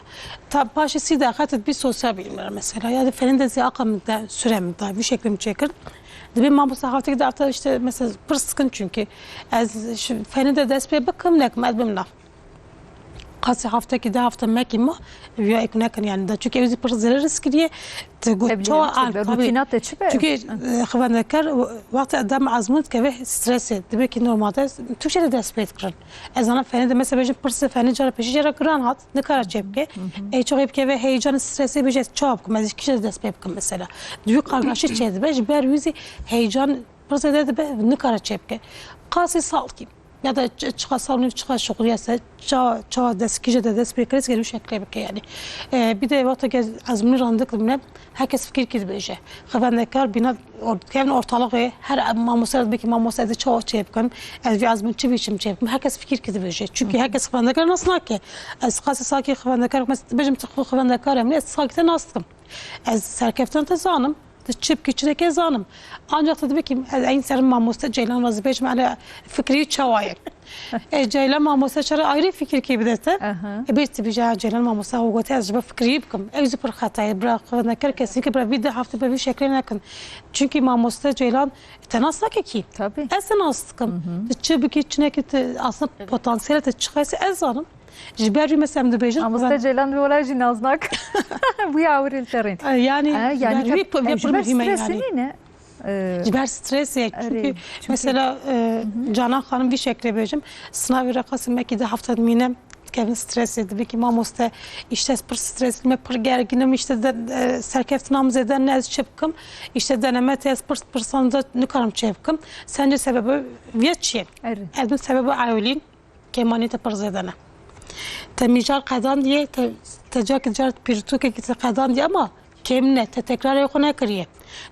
ta başı 10 dakika bir sosyal bilimler mesela ya da fen de ziyakamda sürem da bir şeklim çekir de ben bu sahaftaki de artık işte mesela pırsıkın çünkü az fen de despe bakım nek madbimna قاسی هفته که ده هفته مکیم یا اکنکن یعنی دا چون که اوزی پر زر riskliye تقول چه روتینات چی به çünkü خواندکار وقت ادم azmut که ve stresi demek ki normalde Türkçe'de ders bekliyorum. Ezana feni de mesela benim pırsı feni cara peşi cara kıran hat ne kadar çepke çok hep ve heyecan stresi bir şey çok mesela kişi ders bekliyorum mesela. Büyük kargaşa çeydi ben ber yüzü heyecan pırsı de ne kadar çepke qasi sal ki ya da çıkasam şokluysa ça deskije de ders bekeriz geliyor şekle bek yani bir de vakti azmini randık bilmem herkes fikir ki beje xavandekar bina yani ortalığı her mamusel beki mamuselde ça çepkan az bir azmin çibiçim çepkan herkes fikir ki beje çünkü herkes xavandekar nasıl ki az qasi saki xavandekar mesela bejim xavandekar emni sakite nasılım az serkeften tezanım çip küçük zanım ancak tabii ki aynı serin mamusta Ceylan vazifeci mali fikri çavayek Ceylan mamusta çare ayrı fikir ki bedete bir tabii Ceylan mamusta o gote acaba fikri bıkım evzi per hatayı bırakınker kesin ki bir de hafta bir şekilde nakın çünkü mamusta Ceylan tenasla ki tabii esen astıkım çip küçük aslında potansiyeli çıkaysa ezanım جبري مثلا من بيجن أما جيلان ولا جنازناك ويا أوري الترين يعني جبر ستريسينه جبر ستريس çünkü mesela Canan Hanım bir şekilde bejim sınav rakası mekide hafta minem Kevin stres edildi ki mamoste işte per stresli per gerginim işte de serkeftin amzeden ne çepkim işte deneme test per sanza ne karım çepkim sence sebebi viyetçi elbin sebebi ayolin kemanite per zedene تمیجار قدان دیه تجا که جار پیرتو که قدان دیه اما کم نه تکرار یکو نکریه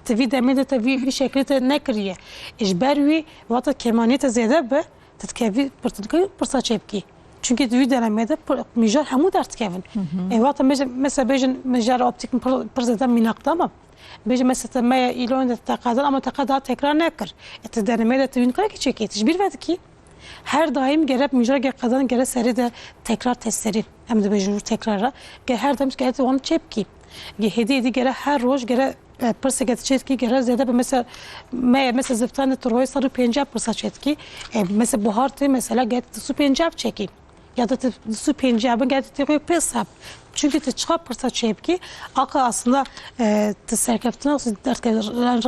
توی دمیده توی بی شکلی ت نکریه اجباروی وقت کمانی ت زیاده به تتکوی پرتنکوی پرسا چپکی çünkü توی دنمیده میجار همو درت کفن وقت مثلا بیشن میجار optik پرزدن میناقت ama بیشن مثلا تمایه ایلون تقدان ama تقدان تکرار نکر ات دنمیده توی نکاره که چکی تجبیر وقتی کی her daim gerek mücadele kadın gerek seri de tekrar testleri hem de mecbur tekrara her daim gerek onu çepki hediye gerek her roz gerek pırsa geçecek gerek zede mesela zıptan troy sarı pencap pırsa çetki mesela buhartı mesela gerek su pencap çeki ya da su pencapı gerek troy pesap çünkü te çıkar pırsa çepki aka aslında te serkeftin olsun derken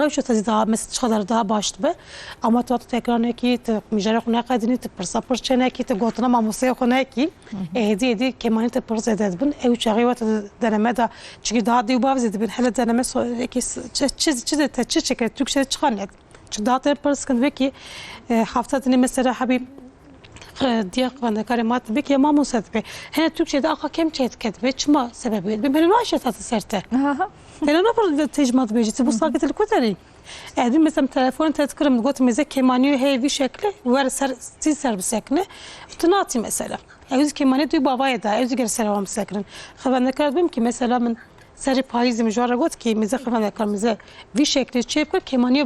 şu tadı daha mesela çıkar daha başlı be ama tu tekrar ne ki te mücadele konu kadını te pırsa pırça ne ki te gotuna mamusaya konu ki hediye kemani te pırsa edin ev çağıvat deneme de çünkü daha diye bazı edin hele deneme ki çiz çeker Türkçe çıkan net çünkü daha te pırsa ve ki haftada mesela habib diye خواندکار مات بک یا ما موسد به هن Türkçe'de akla kem çetket ve çıma sebebi ben benim aşağıda serte. Ben ona bir tecmat bejiti bu sakitlik kutari. Edim mesela telefon tezkirim got meze kemaniyo hey bir şekli var ser bir sekne. Tunati mesela. Eğer kemani duy babaya da eğer selam sekrin. خواندکار bim ki mesela ben سری پاییز مجاره گفت که میزه خواهد میزه وی شکلی چیپ کرد که مانیو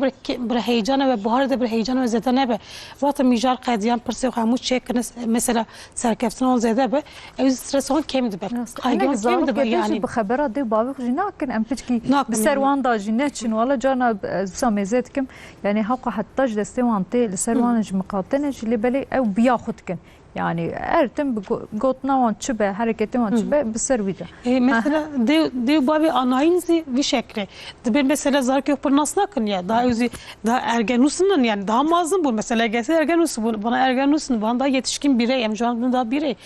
بر هیجان و بهار ده بر هیجان و زده نبه وقت میجار قدیان پرسی و همون چیک کنه مثلا سرکفتن اون زده به از استرس اون کم ده قایگان کم ده یعنی بخبرات دی بابی خوشی نکن ام پیچکی بسر وان داجی نچین ولی جانا سامیزت کم یعنی حق حتی دسته وانتی لسر وانج مقاطنه جلی بلی او بیا خود کن يعني ارتم قطنا وان شبه حركتي وان شبه بسر ويدا مثلا دي بابي analizi bir şekli. De ben mesela zark yok bu nasıl nakın ya daha özü daha ergenusunun yani daha mazlum bu mesela gelse ergenusun bana ergenusun bana daha yetişkin birey em şu an daha birey.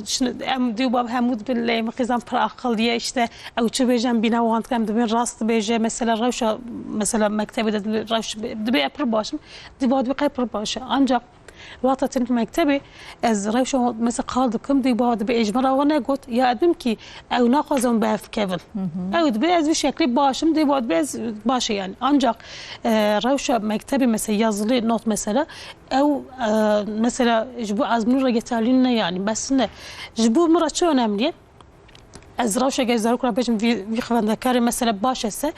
Şimdi em diyor bab hamud billahi mekizan para akıl diye işte uçu bejem bina vant kem de ben rast beje mesela ravşa mesela mektebede ravş de yapır başım dibad bir kaypır başı ancak وقت المكتبة از روشة مثل قالدكم دي بعد بإجمرا وانا قلت يا أدم كي أو ناقزون باف كيفن أو دبي از بشكل باشم دي بعد بز باش يعني أنجق روشة مكتبة مثل يزلي نوت مثلا أو مثلا جبو عزمون رجتالين يعني بس نه جبو مرة شو نعمل از روشة جزارك رابجم في خوانا كاري مثلا باش هسه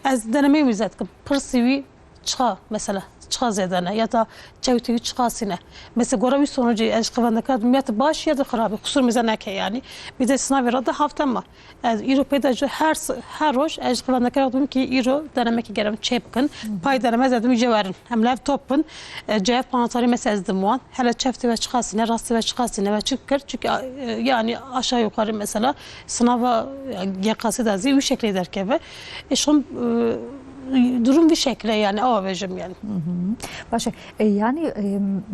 از دنمي ميزاتكم برسيوي شخا مثلا çıkaz edene ya da çevtüyü çıkasine. Mesela görevi sonucu eşkıvanda kadın ya da baş ya da karabi kusur mizaneke yani. Bir de sınav verada haftam var. Avrupa'da her roş eşkıvanda kadın ki iro denemek gerem çepkin. Pay denemez edim cevarin. Hem lev topun cevap panatari mesela ezdimuan. Hele çevtü ve çıkasine, rastı ve çıkasine ve çıkır. Çünkü yani aşağı yukarı mesela sınava yakası da zil bir şekilde derkebe. Eşkım durum bir şekilde yani avajım yani. باشه يعني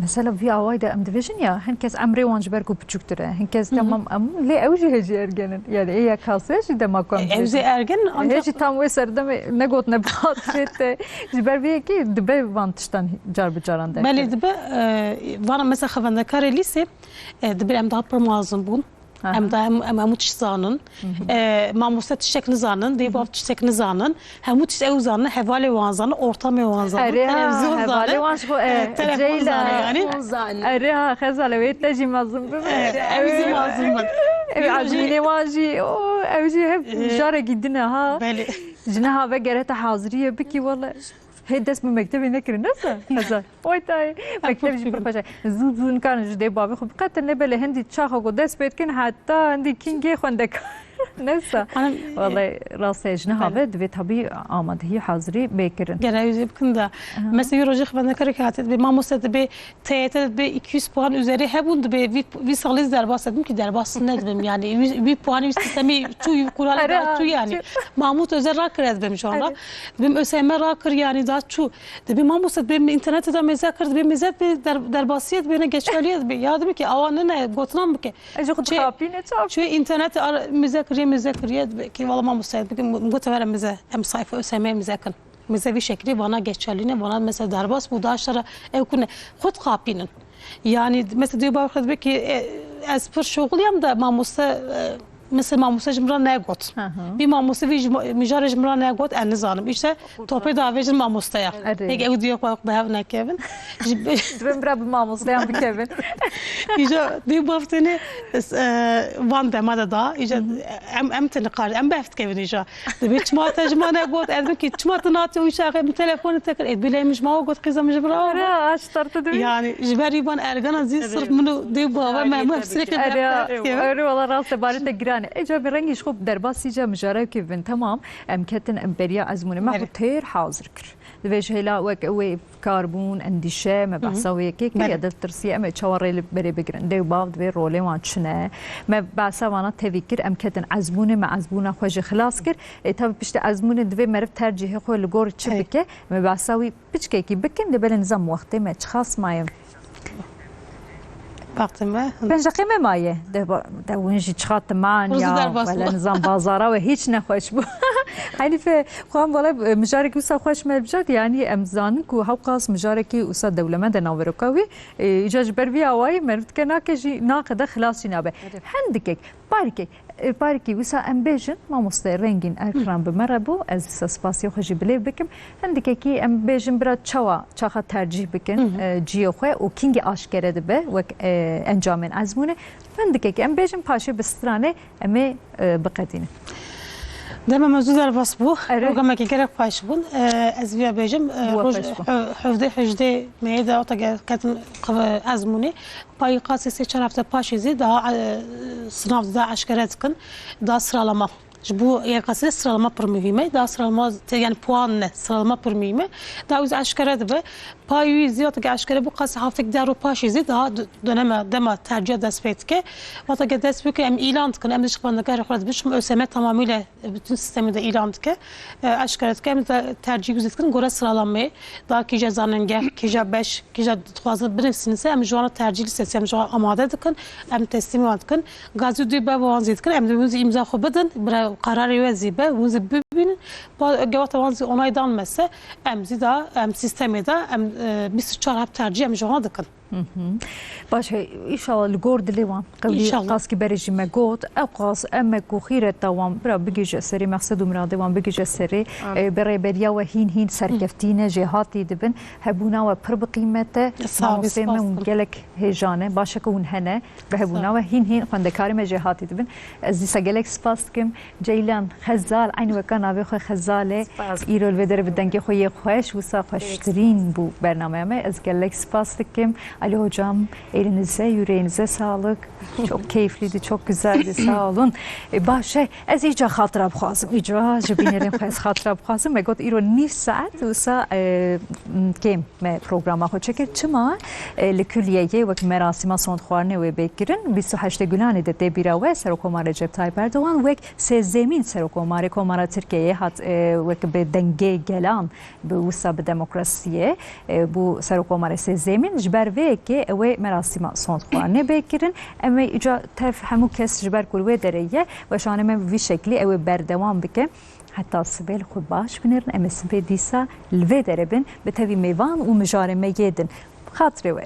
مثلا في عوايد ام ديفيجن يا هنكس امري وانج بركو بتشكتره هنكس تمام ام لي اوجي هجي ارجن يعني ايه كاسش ده ما كون evzi ergen هجي تام وسردم نغوت نبات شت جبر بي كي دبي وانتشتان جار بجاران ده بله دبي وانا مثلا خفنا كاري ليسي دبي ام دابر مازن بون em de hem zanın, mamuset şekli zanın, devaft şekli zanın, hem ev zanın, hevale van zanın, ortam ev van zanın, televizyon zanın, hevale van şu telefon zanı yani. Arıha khazale ve teci mazlum be. Evzi mazlum. Azmine vaji o evji hep jara gidina ha. Beli. Jinaha ve gerete hazriye biki vallahi. هي دست من مكتبي نكر نفسه هذا ويتاي مكتبي جبر باشا زون كان جدي بابي خب قات النبل هندي تشاخو قدس بيتكن حتى عندي كينجي خندك نفسه والله راسي جنها بد بيت هبي آمد هي حاضري بكرن Genel yüzüm da. Mesela Eurojik ben de karikatet bir mamusette bir TYT'de bir 200 puan üzeri hep bunda bir salız derbas dedim ki derbasın ne dedim yani bir puanı bir sistemi şu kurallar şu yani Mahmut Özer rakır dedim şu anda. Benim ÖSYM rakır yani daha şu. Dedim mamusette benim internette de mezakır benim mezat bir derbasiyet bana geçmeliyiz bir ya dedim ki avanı ne gotnam ki. Acık kapine çap. Şu internet mezakır ki valla mamusette bugün muhtemelen meze hem sayfa ÖSYM mezakın. Mesela bir şekilde bana geçerliğine bana mesela derbas bu daşlara ev kune khud kapinin yani mesela diyor bak ki az per şoğluyam da mamusa مثل ماموسه جمرا نگوت بی ماموسه وی میجار جمرا نگوت انزانم işte tope davacın mamusta ya tek ev diyor bak ben ne Kevin ben bırak mamusta yan bir Kevin işte diyor bu hafta ne van demada da işte em tenqar em baft Kevin işte bir çmata jma نگوت dedim ki çmata natı o işe bir telefonu tekrar bileymiş ma o got kızım jbra ara açtırdı diyor yani jbari ban ergan aziz sırf bunu diyor baba ben sürekli öyle valla rastı bari de giren اجا برنگش خوب در باسی جا مجاره که ون تمام امکتن امبریا ازمونه ما خود تیر حاضر کر دویش هلا وک اوی کاربون اندیشه ما بحثاوی که که دل ترسیه ام چواری بری بگرن دیو باو دوی روله وان چنه ما بحثا وانا تفکر امکتن ازمونه ما ازمونه خوش خلاص کر تا بشت ازمونه دوی مرف ترجیح خو لگور چه بکه ما بحثاوی بچکی کی بکن دبل نظام وقتی ما خاص مایم Baktım بنجقي ما مايه ده وينجي تشخاط مانيا ولا نظام بازارا وهيج نخوش بو يعني في خوام ولا مجارك وسا خوش ملبجات يعني امزانك وهوقاس مجاركي وسا دولة ما دناوركاوي اجاج بربي اواي مرت كناكجي ناقده خلاص جنابه عندك باركي وسا امبيجن ما مسترنجين اكرام بمربو از سباسيو خجي بلي بكم عندك كي امبيجن برا چاخا ترجيح بكن جيو خو و كينج اشكره دبه وك انجامن ازمونه عندك كي امبيجن پاشه بسترانه امي بقدينه دائما موجود الباص بو رقم كي كرك باش بون ازبيا بيجم حفظي ميدا كاتم ازموني باي قاسي سي هفته باش زي daha sınav da aşkare tıkın daha sıralama bu YKS'de sıralama pır mühime. Daha sıralama yani puan ne? Sıralama pır mühime. Daha uz aşkara da payı ziyade ki aşkara bu kas hafif der o paşizi daha döneme tercih despetke. Vata ki despetke hem ilan tıkın hem de çıkmanlık herhalde bir şimdi ÖSYM tamamıyla bütün sistemi de ilan tıkı. Aşkara tıkı hem de tercih güzel göre sıralanmayı daha ki cezanın gel ki 5 ki fazla birisiniz hem şu an tercih listesi hem şu an amade tıkın hem teslim tıkın. Gazı dübe vaazı tıkın hem de müzi imza xubedin bra kararı ve zibe müzi bibin gavata vaazı onaydan mese hem zida hem sistemi de hem bir sıçar tercih hem şu an tıkın. باشه ایشالا لگور دلیوان قبلی قاس کی برجیم گود اقاس ام کوخیره توام برا بگیج سری مقصد و مراد وان بگیج سری برای بریا و هین سرکفتینه جهاتی دبن هبونا و پر بقیمته ماسم و گلک هجانه باشه که اون هنه به هبونا و هین خندکاری م جهاتی دبن از دیسا گلک سپاس کم جیلان خزال عین وکان آبی خو خزاله ایرول ودر بدنگی خوی خوش و سافشترین بو برنامه از گلک سپاس کم Ali hocam elinize yüreğinize sağlık. Çok keyifliydi, çok güzeldi. Sağ olun. باشه از اینجا خاطره بخوازم اینجا جبینریم خواهد خاطره بخوازم میگوت ایرو نیف ساعت وسا کم پروگراما خود چکر چما لکلیه و مراسم سوندخوارنه و بکرن 28 گلانه ده بیرا و سرکومار رجب طایب اردوغان و سزمین سرکومار کومار ترکیه هات و به دنگه گلان به وسا به دموکراسیه bu سرکومار سزمین جبر و که و مراسم سوندخوارنه بکرن اما ایجا تف همو کس جبر کلوه دریه و شانه من وی شکلی او بردوام بکه حتی سبیل خود باش بنرن اما سبیل دیسا لوه دربن به تاوی میوان و مجارمه یدن خاطره وی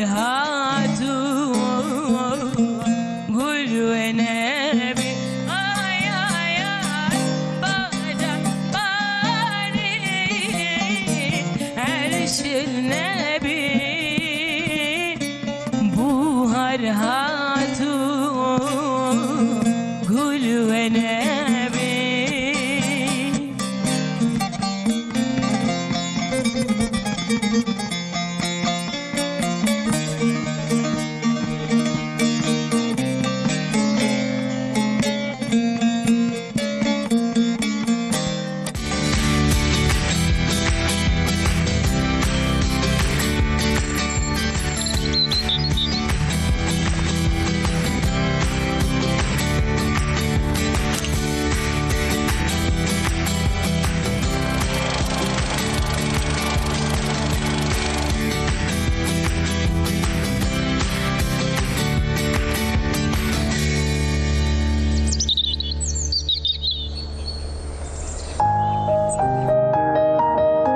هاتو قول ونبي